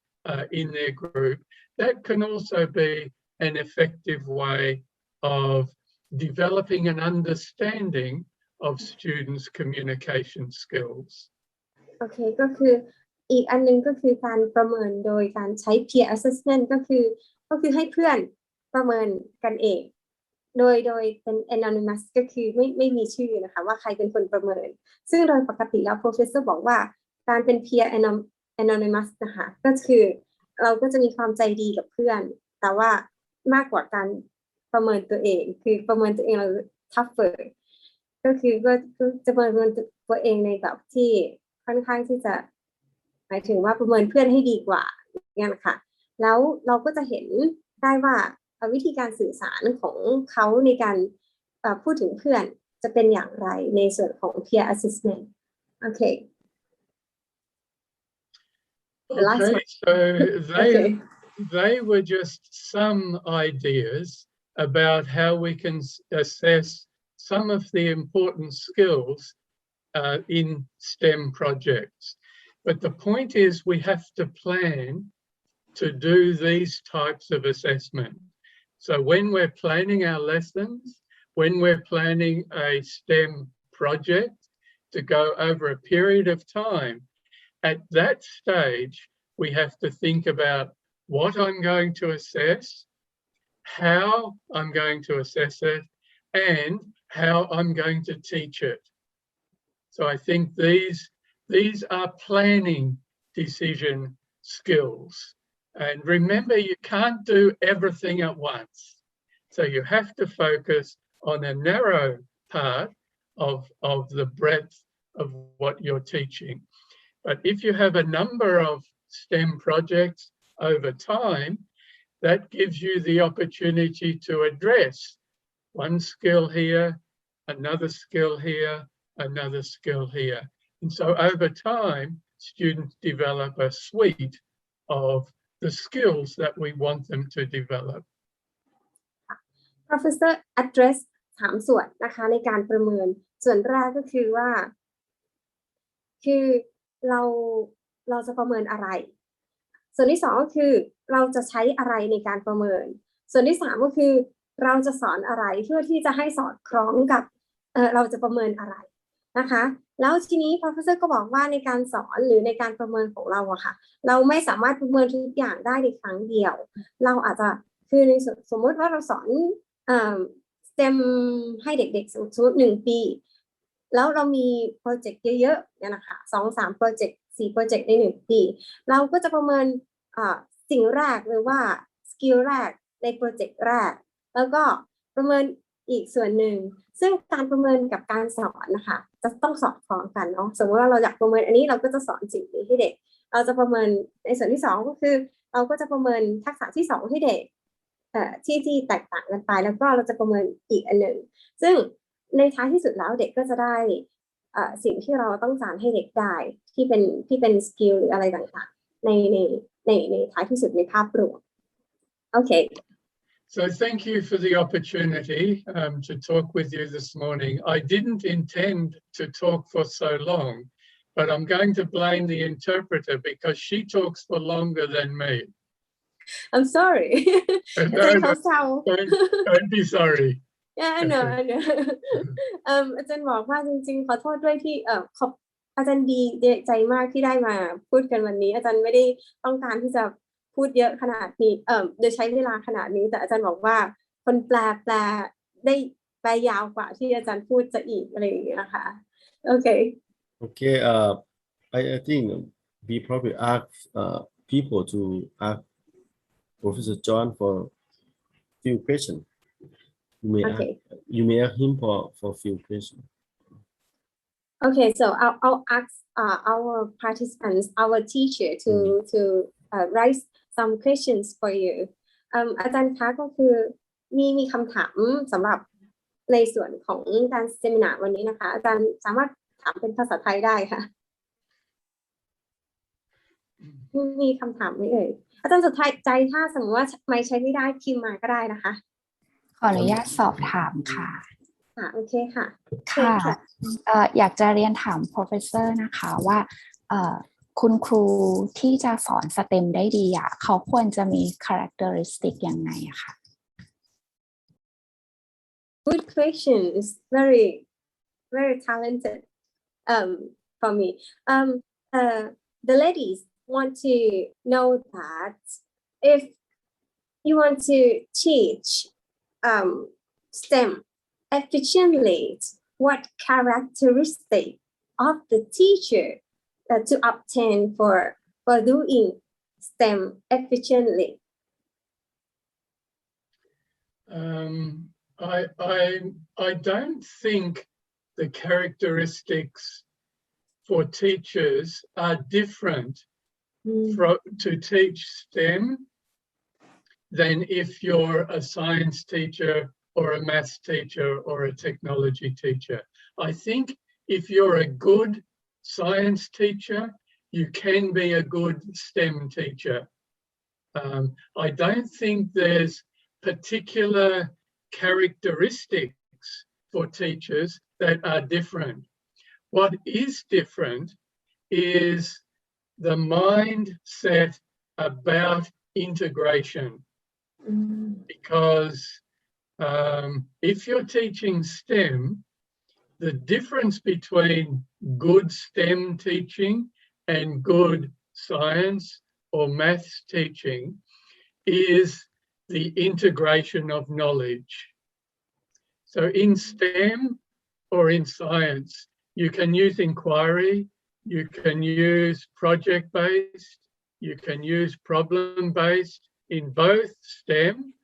in their group. That can also be an effective way of developing an understanding of students' communication skills. โอเคก็คืออีกอันนึงก็คือการประเมินโดยการใช้ peer assessment ก็คือให้เพื่อนประเมินกันเองโดยเป็น anonymous ก็คือไม่มีชื่อนะคะว่าใครเป็นคนประเมินซึ่งโดยปกติแล้ว professor บอกว่าการเป็น peer anonymous นะคะก็คือเราก็จะมีความใจดีกับเพื่อนแต่ว่ามากกว่าการประเมินตัวเองคือประเมินตัวเองเรา tougher ก็คือก็จะประเมินตัวเองในแบบที่ค่อนข้างที่จะหมายถึงว่าประเมินเพื่อนให้ดีกว่าอย่างนี้นะคะแล้วเราก็จะเห็นได้ว่าวิธีการสื่อสารของเขาในการพูดถึงเพื่อนจะเป็นอย่างไรในส่วนของ peer assessment โอเค Okay, so they were just some ideas about how we can assess some of the important skills in STEM projects. But the point is we have to plan to do these types of assessment. So when we're planning our lessons, when we're planning a STEM project to go over a period of time, at that stage, we have to think about what I'm going to assess, how I'm going to assess it, and how I'm going to teach it. So I think these are planning decision skills. And remember, you can't do everything at once. So you have to focus on a narrow part of the breadth of what you're teaching. But if you have a number of STEM projects over time, that gives you the opportunity to address one skill here, another skill here, another skill here. And so over time, students develop a suite of the skills that we want them to develop. Professor address 3 ส่วนนะคะในการประเมินส่วนแรกก็คือว่าคือเราจะประเมินอะไรส่วนที่2ก็คือเราจะใช้อะไรในการประเมินส่วนที่3ก็คือเราจะสอนอะไรเพื่อที่จะให้สอดคล้องกับเราจะประเมินอะไรนะคะแล้วทีนี้ Professor ก็บอกว่าในการสอนหรือในการประเมินของเราอะค่ะเราไม่สามารถประเมินทุกอย่างได้ในครั้งเดียวเราอาจจะคือในสมมติว่าเราสอนSTEM ให้เด็กๆสมมติ1 ปีแล้วเรามีโปรเจกต์เยอะๆเนี่ยนะคะ 2-3 โปรเจกต์ 4 โปรเจกต์ใน1 ปีเราก็จะประเมินสิ่งแรกหรือว่าสกิลแรกในโปรเจกต์แรกแล้วก็ประเมินอีกส่วนหนึ่งซึ่งการประเมินกับการสอนนะคะจะต้องสอดคล้องกันเนาะสมมติว่าเราอยากประเมินอันนี้เราก็จะสอนสิ่งนี้ให้เด็กเราจะประเมินในส่วนที่2ก็คือเราก็จะประเมินทักษะที่2ให้เด็กที่แตกต่างกันไปแล้วก็เราจะประเมินอีกอันหนึ่งซึ่งในท้ายที่สุดแล้วเด็กก็จะได้สิ่งที่เราต้องการให้เด็กได้ที่เป็นสกิลหรืออะไรต่างๆในท้ายที่สุดในภาพรวมโอเค So thank you for the opportunity to talk with you this morning. I didn't intend to talk for so long, but I'm going to blame the interpreter because she talks for longer than me. I'm sorry. Don't be sorry. Yeah, I know. อาจารย์บอกว่าจริงๆขอโทษด้วยที่อาจารย์ดีใจมากที่ได้มาพูดกันวันนี้อาจารย์ไม่ได้ต้องการที่จะพูดเยอะขนาดนี้โดยใช้เวลาขนาดนี้แต่อาจารย์บอกว่าคนแปลได้แปลยาวกว่าที่อาจารย์พูดจะอีกอะไรอย่างเงี้ยค่ะโอเค Okay, I think we probably ask people to ask Professor John for few questions. You may ask him for few questions. Okay, so I'll ask our participants, our teacher to write some questions for you. อาจารย์คะก็คือมีคำถามสำหรับในส่วนของการเซมินาร์วันนี้นะคะอาจารย์สามารถถามเป็นภาษาไทยได้ค่ะมีคำถามไหมเอ่ยอาจารย์สุดท้ายใจถ้าสมมติว่าไม่ใช้ไม่ได้พิมพ์มาก็ได้นะคะขออนุญาตสอบถามค่ะโอเคค่ะค่ะอยากจะเรียนถาม Professor นะคะว่าคุณครูที่จะสอน STEM ได้ดีเขาควรจะมี characteristic ยังไงคะ Good question. It's very very talented for me. The ladies want to know that if you want to teach STEM efficiently, what characteristic of the teacher to obtain for doing STEM efficiently? I don't think the characteristics for teachers are different to teach STEM than if you're a science teacher or a maths teacher or a technology teacher. I think if you're a good science teacher, you can be a good STEM teacher. I don't think there's particular characteristics for teachers that are different. What is different is the mindset about integration. because if you're teaching STEM, the difference between good STEM teaching and good science or maths teaching is the integration of knowledge. So in STEM or in science, you can use inquiry, you can use project-based, you can use problem-based in both STEM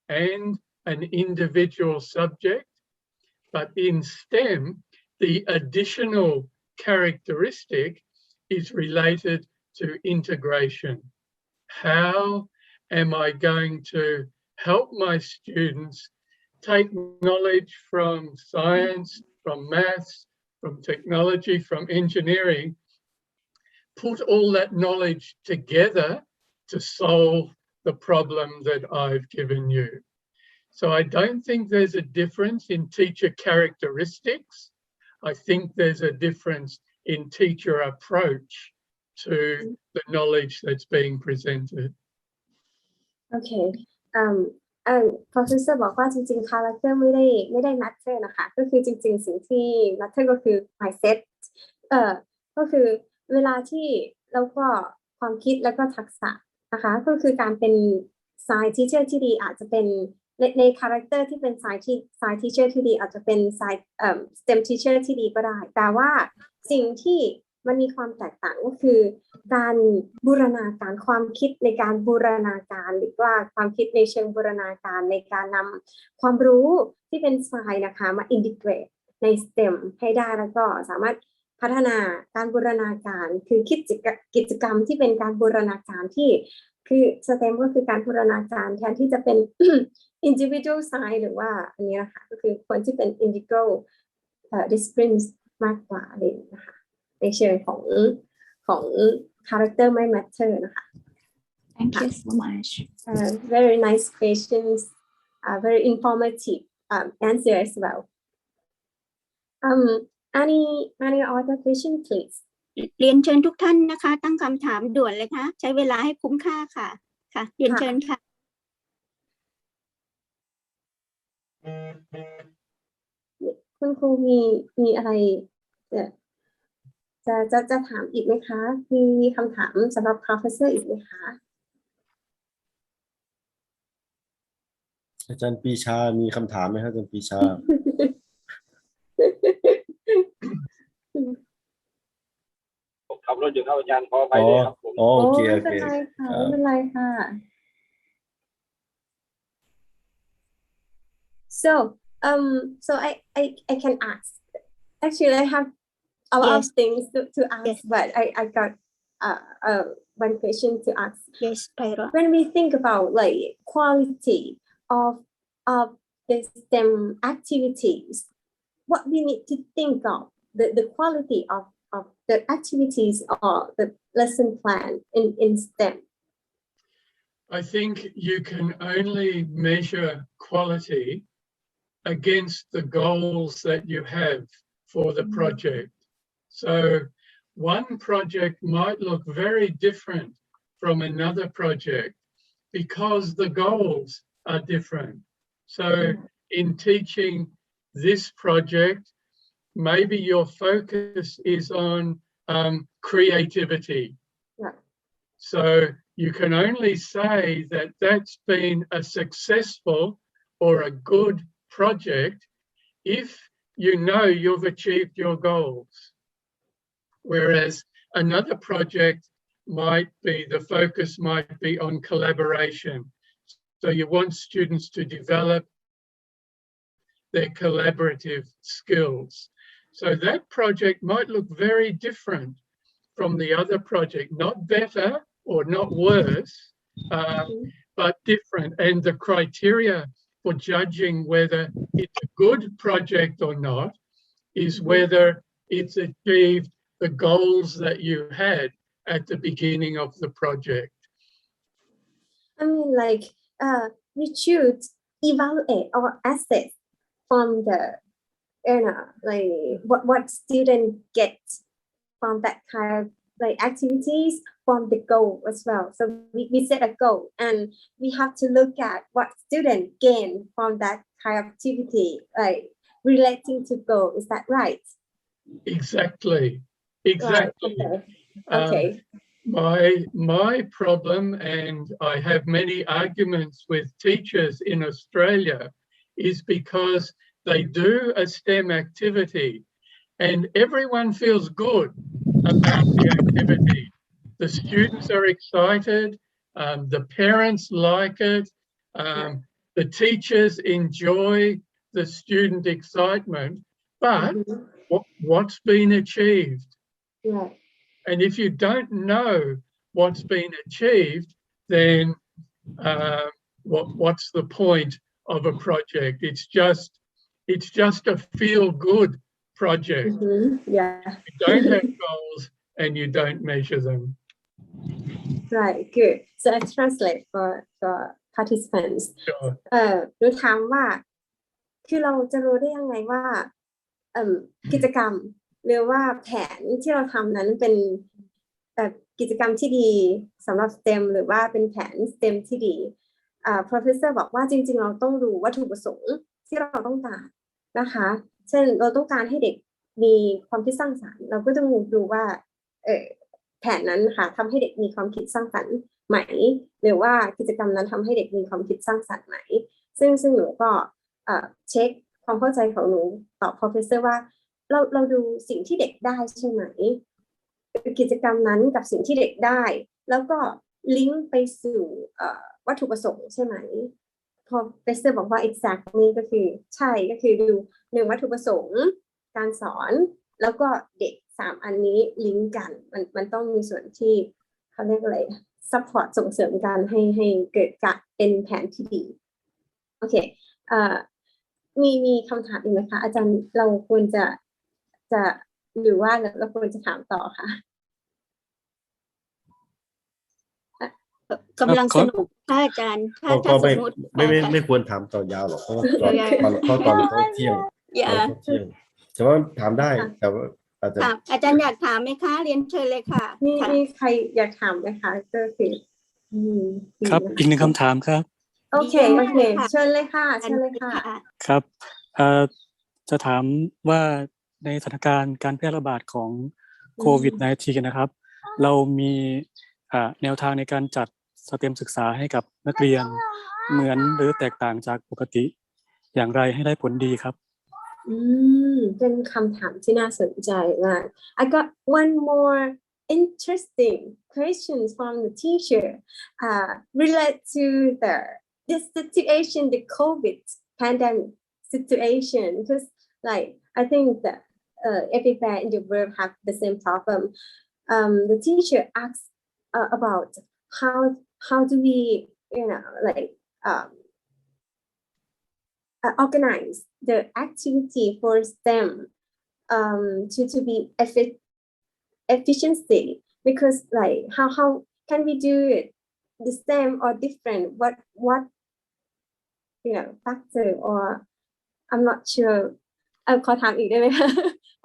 and an individual subject. But in STEM, the additional characteristic is related to integration. How am I going to help my students take knowledge from science, from maths, from technology, from engineering, put all that knowledge together to solve the problem that I've given you? So I don't think there's a difference in teacher characteristics. I think there's a difference in teacher approach to the knowledge that's being presented. Okay. Professor บอกว่าจริงๆ character ไม่ได้ matter นะคะก็คือจริงๆสิ่งที่ matter ก็คือ mindset ก็คือเวลาที่แล้วก็ความคิดแล้วก็ทักษะนะคะก็คือการเป็น science teacher ที่ดีอาจจะเป็นใน character ที่เป็น science teacher ที่ดีอาจจะเป็น STEM teacher ที่ดีก็ได้แต่ว่าสิ่งที่มันมีความแตกต่างก็คือการบูรณาการความคิดในการบูรณาการหรือว่าความคิดในเชิงบูรณาการในการนำความรู้ที่เป็นไซน์นะคะมา integrate ใน STEM ให้ได้แล้วก็สามารถพัฒนาการบูรณาการคือกิจกรรมที่เป็นการบูรณาการที่คือ STEM ก็คือการบูรณาการแทนที่จะเป็น individual science หรือว่าอันนี้นะคะก็คือคนที่เป็น integral disciplines มากกว่าเลยนะคะในเชิงของ character ไม่ matter นะคะ Thank you so much. Very nice questions, very informative answer as well. Any other question, please? เรียนเชิญทุกท่านนะคะตั้งคำถามด่วนเลยค่ะใช้เวลาให้คุ้มค่าค่ะค่ะเรียนเชิญค่ะคุณครูมีอะไรจะถามอีกไหมคะมีคำถามสำหรับ professor อีกไหมคะ อาจารย์ปีชามีคำถามไหมครับอาจารย์ปีชา ผมขับรถอยู่ครับอาจารย์ขอไปเลยครับผม โอเค ไม่เป็นไรค่ะไม่เป็นไรค่ะ so I can ask actually I have a lot of things to ask but I got one question to ask. Yes, Pyro. When we think about like quality of the STEM activities, what we need to think of the quality of the activities or the lesson plan in STEM. I think you can only measure quality against the goals that you have for the project. So one project might look very different from another project because the goals are different. So in teaching this project, maybe your focus is on creativity. Yeah. So you can only say that that's been a successful or a good project if you know you've achieved your goals. Whereas another project might be, the focus might be on collaboration. So you want students to develop their collaborative skills. So that project might look very different from the other project, not better or not worse, but different. And the criteria for judging whether it's a good project or not is whether it's achieved the goals that you had at the beginning of the project. I mean, like we should evaluate or assess from the like what students get from that kind of like activities from the goal as well. So we set a goal and we have to look at what students gain from that kind of activity, like relating to goal. Is that right? Exactly. Right. Okay. Okay. My problem, and I have many arguments with teachers in Australia, is because they do a STEM activity and everyone feels good about the activity. The students are excited, the parents like it, the teachers enjoy the student excitement, but what's been achieved? Yeah. And if you don't know what's been achieved, then what's the point of a project? It's just a feel-good project. Yeah. You don't have goals and you don't measure them. Right. Good. So I translate for participants. Sure. หนูถามว่าคือเราจะรู้ได้ยังไงว่ากิจกรรมหรือว่าแผนที่เราทำนั้นเป็นกิจกรรมที่ดีสำหรับ STEM หรือว่าเป็นแผน STEM ที่ดีprofessor บอกว่าจริงๆเราต้องดูวัตถุประสงค์ที่เราต้องการนะคะเช่นเราต้องการให้เด็กมีความคิดสร้างสรรค์เราก็ต้องดูว่าแผนนั้นค่ะทำให้เด็กมีความคิดสร้างสรรค์ไหมหรือว่ากิจกรรมนั้นทำให้เด็กมีความคิดสร้างสรรค์ไหมซึ่งหนูก็เช็คความเข้าใจของหนูตอบ professor ว่าเราดูสิ่งที่เด็กได้ใช่ไหมกิจกรรมนั้นกับสิ่งที่เด็กได้แล้วก็ลิงก์ไปสู่วัตถุประสงค์ใช่ไหมพอ professor บอกว่า exactly ก็คือใช่ก็คือดู1วัตถุประสงค์การสอนแล้วก็เด็ก3อันนี้ลิงก์กันมันต้องมีส่วนที่เขาเรียกอะไร support ส่งเสริมกันให้เกิดการเป็นแผนที่ดีโอเคมีคำถามอีกไหมคะอาจารย์เราควรจะหรือว่าเราควรจะถามต่อค่ะกำลังสนุกค่ะอาจารย์ถ้าสมมติ ไม่ควรถามต่อยาวหรอกเพราะว่าตอนเขาเที่ยงแต่ว่าถามได้แต่ว่าอาจารย์อยากถามไหมคะเรียนเชิญเลยค่ะมีใครอยากถามไหมคะก็คือครับอีกหนึ่งคำถามครับโอเคเชิญเลยค่ะครับจะถามว่าในสถานการณ์การแพร่ระบาดของโควิด -19 นะครับเรามีแนวทางในการจัดสเต็มศึกษาให้กับนักเรียนเหมือนหรือแตกต่างจากปกติอย่างไรให้ได้ผลดีครับเป็นคำถามที่น่าสนใจมาก I got one more interesting questions from the teacher relate to this situation, the COVID pandemic situation, because like I think that everywhere in the world have the same problem. The teacher asked about how do we organize the activity for STEM to be efficiency, because like how can we do it the same or different, what factor, or I'm not sure. ขอถามอีกได้ไหมคะ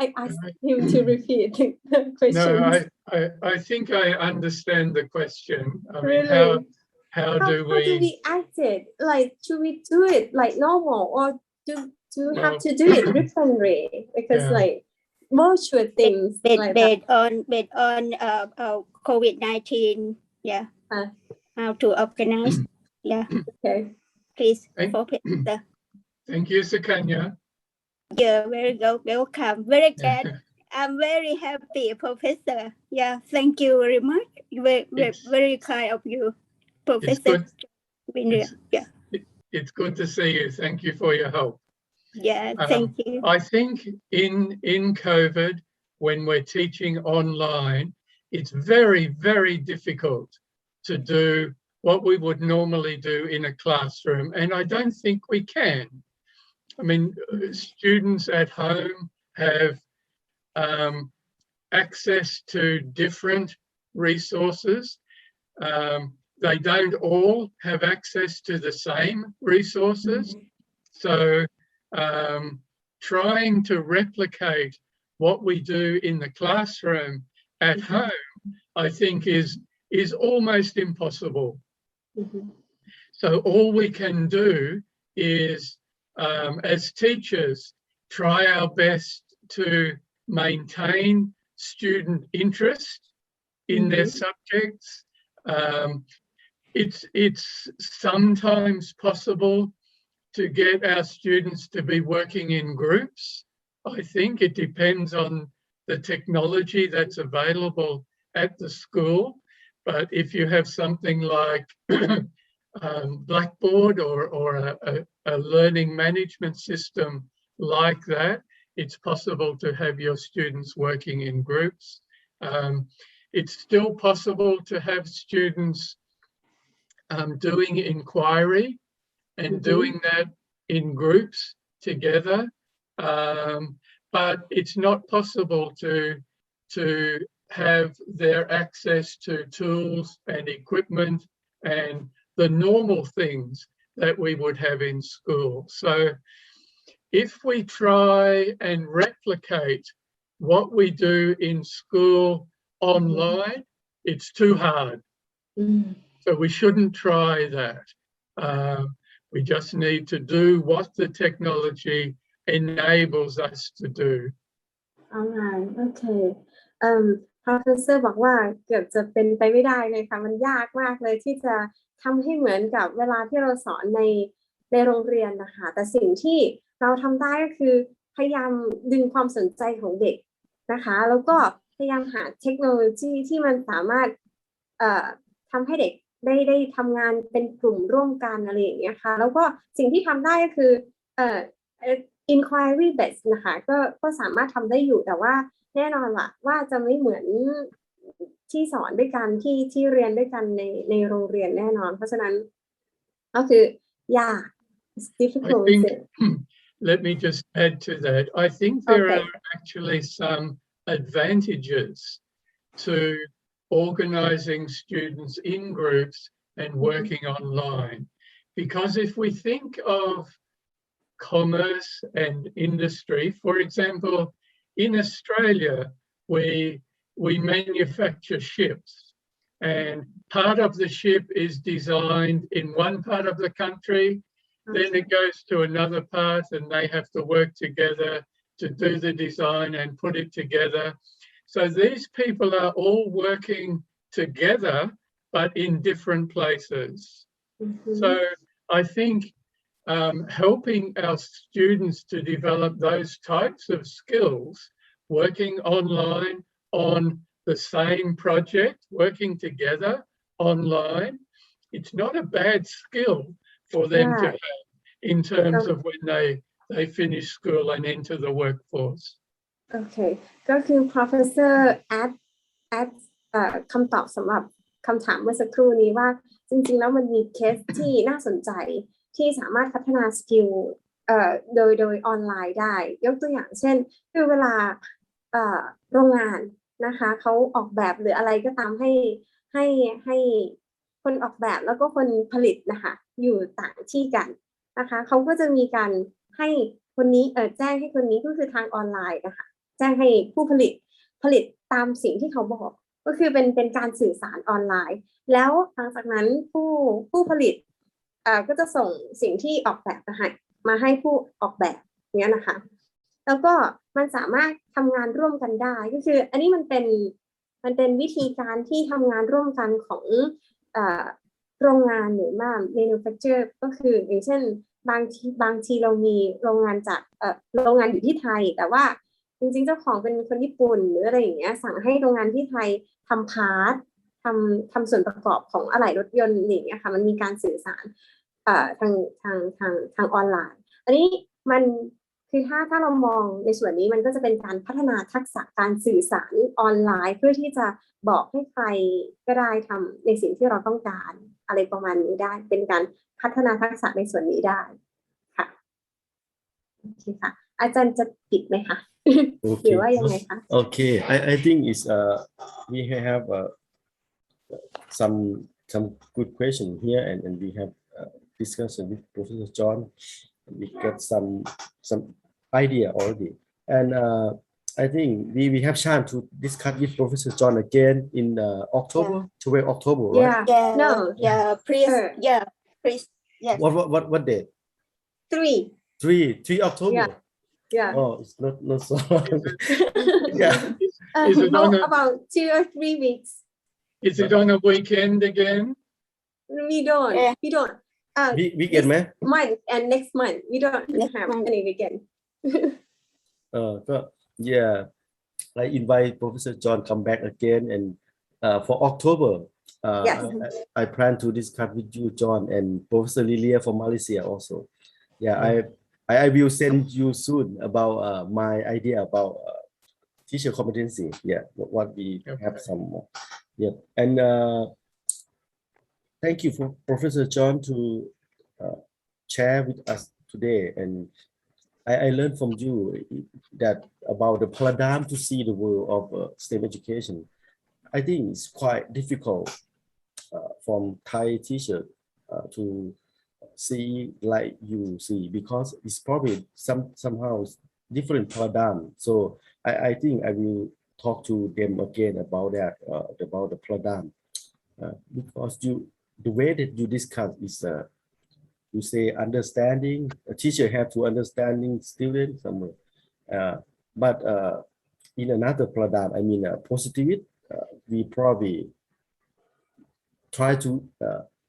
I asked him to repeat the question. No, I think I understand the question. I mean, really? How do we act it? Like, should we do it like normal, or do have to do it differently? Because like virtual things based on COVID-19, how to organize? Okay. Please, Thank you, Sukanya. Yeah, very welcome. Very glad. I'm very happy, Professor. Yeah, thank you very much. Very kind of you, Professor. It's good to see you. Thank you for your help. Yeah, thank you. I think in COVID, when we're teaching online, it's very, very difficult to do what we would normally do in a classroom, and I don't think we can. I mean, students at home have access to different resources. They don't all have access to the same resources. So trying to replicate what we do in the classroom at home, I think is almost impossible. Mhm. So all we can do is, as teachers, try our best to maintain student interest in their subjects. It's sometimes possible to get our students to be working in groups. I think it depends on the technology that's available at the school. But if you have something like Blackboard or a learning management system like that, it's possible to have your students working in groups. It's still possible to have students doing inquiry and doing that in groups together. But it's not possible to have their access to tools and equipment and the normal things that we would have in school. So if we try and replicate what we do in school online, it's too hard. So we shouldn't try that. We just need to do what the technology enables us to do. Alright, okay. Professor บอกว่าเกือบจะเป็นไปไม่ได้เลยค่ะมันยากมากเลยที่จะทำให้เหมือนกับเวลาที่เราสอนในโรงเรียนนะคะแต่สิ่งที่เราทำได้ก็คือพยายามดึงความสนใจของเด็กนะคะแล้วก็พยายามหาเทคโนโลยีที่มันสามารถทำให้เด็กได้ทำงานเป็นกลุ่มร่วมกันอะไรอย่างเงี้ยค่ะแล้วก็สิ่งที่ทำได้ก็คือinquiry based นะคะก็สามารถทำได้อยู่แต่ว่าแน่นอนว่าจะไม่เหมือนที่สอนด้วยกันที่เรียนด้วยกันในโรงเรียนแน่นอนเพราะฉะนั้นก็คือยาก it's difficult. Let me just add to that. I think there are actually some advantages to organizing students in groups and working online, because if we think of commerce and industry, for example, in Australia, we manufacture ships, and part of the ship is designed in one part of the country, then it goes to another part and they have to work together to do the design and put it together. So these people are all working together, but in different places. So I think helping our students to develop those types of skills, working online on the same project, working together online, it's not a bad skill for them to have in terms of when they finish school and enter the workforce. Okay. ก็คือ Professor add คำตอบสำหรับคำถามเมื่อสักครู่นี้ว่าจริงๆแล้วมันมีเคสที่น่าสนใจที่สามารถพัฒนาสกิลโดยออนไลน์ได้ยกตัวอย่างเช่นคือเวลาโรงงานนะคะเขาออกแบบหรืออะไรก็ตามให้คนออกแบบแล้วก็คนผลิตนะคะอยู่ต่างที่กันนะคะเขาก็จะมีการให้คนนี้แจ้งให้คนนี้ก็คือทางออนไลน์นะคะแจ้งให้ผู้ผลิตตามสิ่งที่เขาบอกก็คือเป็นการสื่อสารออนไลน์แล้วหลังจากนั้นผู้ผลิตก็จะส่งสิ่งที่ออกแบบมาให้ผู้ออกแบบเนี้ยนะคะแล้วก็มันสามารถทำงานร่วมกันได้ก็คืออันนี้มันเป็นวิธีการที่ทำงานร่วมกันของโรงงานหรือว่า manufacturer ก็คืออย่างเช่นบางทีเรามีโรงงานอยู่ที่ไทยแต่ว่าจริงๆเจ้าของเป็นคนญี่ปุ่นหรืออะไรอย่างเงี้ยสั่งให้โรงงานที่ไทยทำพาร์ททำส่วนประกอบของอะไหล่รถยนต์อย่างเงี้ยค่ะมันมีการสื่อสารทางออนไลน์อันนี้มันคือถ้าเรามองในส่วนนี้มันก็จะเป็นการพัฒนาทักษะการสื่อสารออนไลน์เพื่อที่จะบอกให้ใครก็ได้ทำในสิ่งที่เราต้องการอะไรประมาณนี้ได้เป็นการพัฒนาทักษะในส่วนนี้ได้ค่ะโอเคค่ะอาจารย์จะปิดไหมคะหรือว่ายังไงคะ Okay, I think it's we have some good question here and we have discussion with Professor John. We got some idea already, and I think we have chance to discuss with Professor John again in October, 12 October, right? Yeah. No. Please. Sure. Yeah. Please. Yes. What date? 3. 3 October. Yeah. Oh, it's not so long. Yeah. Is it on a, about 2 or 3 weeks. is it on a weekend again? We don't. Yeah. We don't. Weekend, man. Month and next month we don't have any weekend. Yeah, I invite Professor John come back again, and for October, Yes. I plan to discuss with you, John, and Professor Lilia from Malaysia also. Yeah, I will send you soon about my idea about teacher competency. Yeah, what we have some more. Yeah, and thank you for Professor John to share with us today. And I learned from you that about the paradigm to see the world of STEM education. I think it's quite difficult from Thai teacher to see like you see, because it's probably somehow different paradigm. So I think I will talk to them again about that, about the paradigm, because the way that you discuss is you say understanding, a teacher have to understanding student somewhere, but in another paradigm, I mean positivity, we probably try to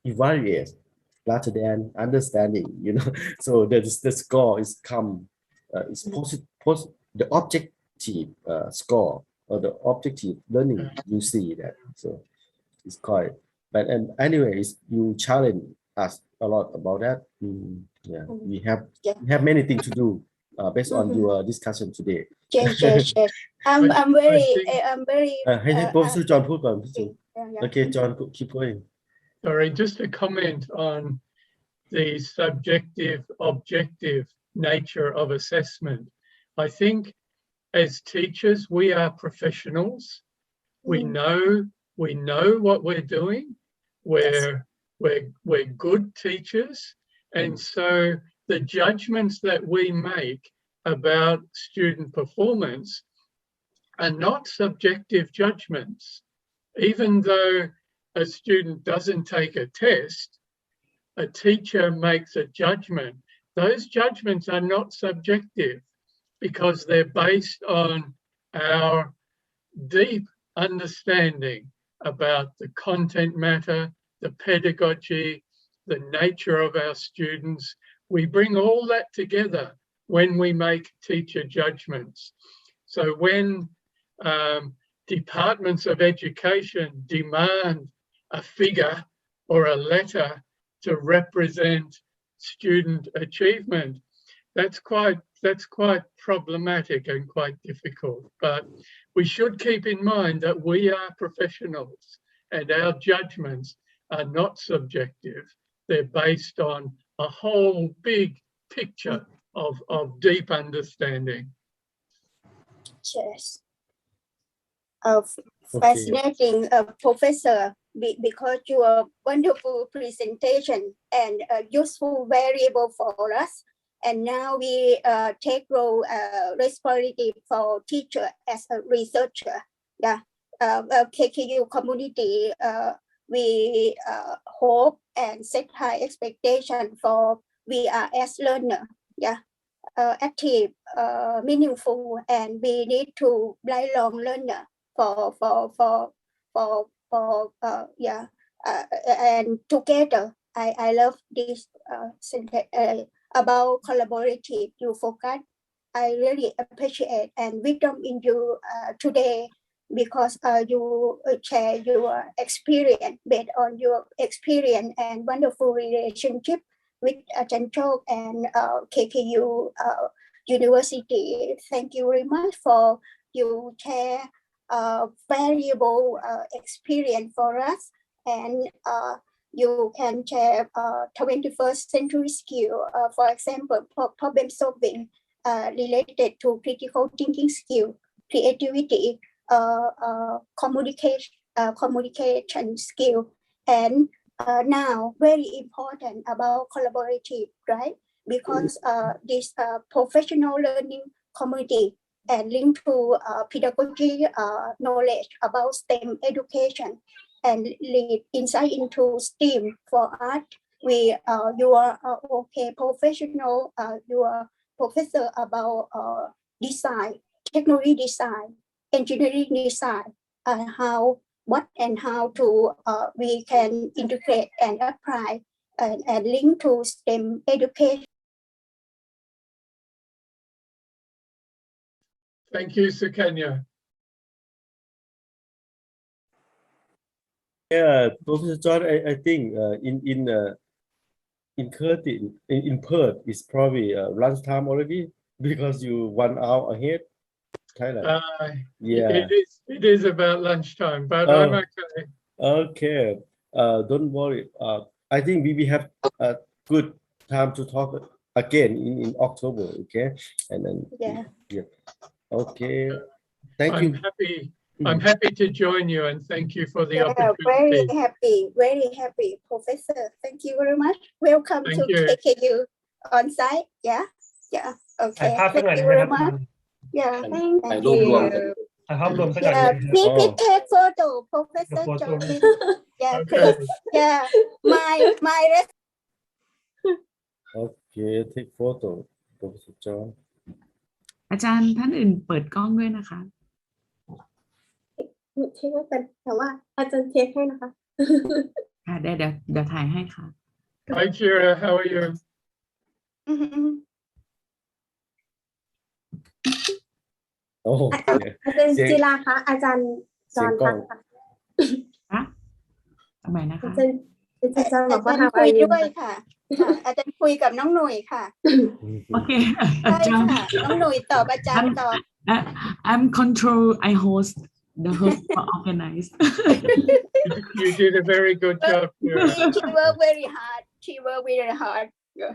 evaluate rather than understanding, you know. So the score is is the objective score or the objective learning, you see that. So it's quite, but and anyways, you challenge us a lot about that. Yeah, we have many things to do based on your discussion today. Yes. I'm very. Hey, Professor John, put on. Yeah. Okay, John, keep going. Sorry, just a comment on the subjective, objective nature of assessment. I think as teachers, we are professionals. We know what we're doing. We're good teachers. And so the judgments that we make about student performance are not subjective judgments. Even though a student doesn't take a test, a teacher makes a judgment. Those judgments are not subjective because they're based on our deep understanding about the content matter, the pedagogy, the nature of our students. We bring all that together when we make teacher judgments. So when departments of education demand a figure or a letter to represent student achievement, that's quite problematic and quite difficult. But we should keep in mind that we are professionals and our judgments are not subjective. They're based on a whole big picture of deep understanding. Yes. Fascinating, Professor, because your wonderful presentation and useful variable for us. And now we take role responsibility for teacher as a researcher. Yeah, KKU community, we hope and set high expectation for we are as learner. Yeah, active, meaningful, and we need to lifelong learner and together. I love this sentence about collaborative. You focus. I really appreciate and wisdom in you today, because you share your experience based on your experience and wonderful relationship with Chanchok and KKU University. Thank you very much for you share valuable experience for us, and you can share 21st century skill, for example, problem solving related to critical thinking skill, creativity, communication skill, and now very important about collaborative, right? Because this professional learning community and linked to pedagogy knowledge about STEM education and lead insight into STEAM for art. We you are okay professional. You are professor about design, technology design, engineering design, what and how to we can integrate and apply and link to STEM education. Thank you, Sukanya. Yeah, Professor John, I think in Curtin in Perth it's probably lunchtime already because you 1 hour ahead. Thailand. Yeah. It is about lunchtime, but I'm okay. Okay. Don't worry. I think we have a good time to talk again in October. Okay. And then yeah. Okay. Thank you. I'm happy to join you and thank you for the opportunity. Very happy, Professor. Thank you very much. Welcome to KKU on site. Yeah. Okay. Thank you very much. Yeah. Thank you. Yeah. Please take photo, Professor John. Yeah. Please. Yeah. My. Okay. Take photo, Professor John. อาจารย์ท่านอื่นเปิดกล้องด้วยนะคะ เช็คไม่เป็นแต่ว่าอาจารย์เทคให้นะคะ ค่ะเดี๋ยวถ่ายให้ค่ะ Hi Kira, how are you? โอ้ อาจารย์จิราคะอาจารย์จอนค่ะ ทำไมนะคะ อาจารย์บอกว่า คุยด้วยค่ะอาจารย์คุยกับน้องหนุ่ยค่ะ โอเค ใช่ค่ะน้องหนุ่ยตอบอาจารย์ตอบ I'm control I host the host for organize You did a very good job. She worked very hard. Yeah.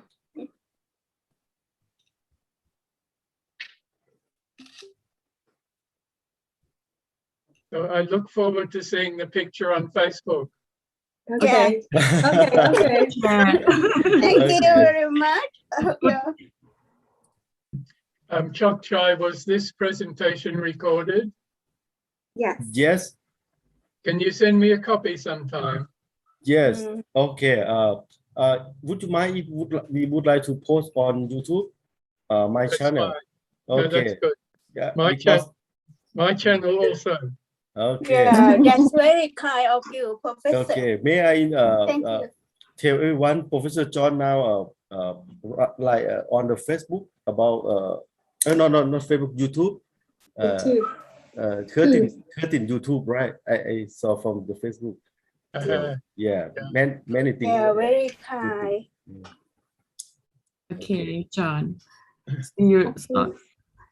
So I look forward to seeing the picture on Facebook. Okay. Okay. Thank you very much. Chok Chai, was this presentation recorded? Yes. Can you send me a copy sometime? Yes. Okay. Would you mind if we would like to post on YouTube? My That's channel. fine. Okay. No, that's good. Yeah. My channel also. Okay. Yeah, that's very kind of you, Professor. Okay. May I Thank you. tell everyone, Professor John now like on the Facebook about not Facebook, YouTube. Curtin YouTube, right? I saw from the Facebook. So, yeah, many things. Yeah, very kind. Okay, John.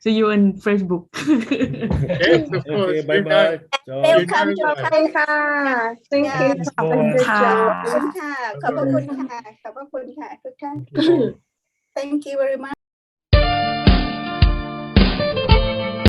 See you on Facebook. Yes, of course. Okay, bye-bye. Welcome to Thailand. Thank you. ขอบคุณค่ะ ขอบคุณค่ะ ทุกท่าน Thank you very much.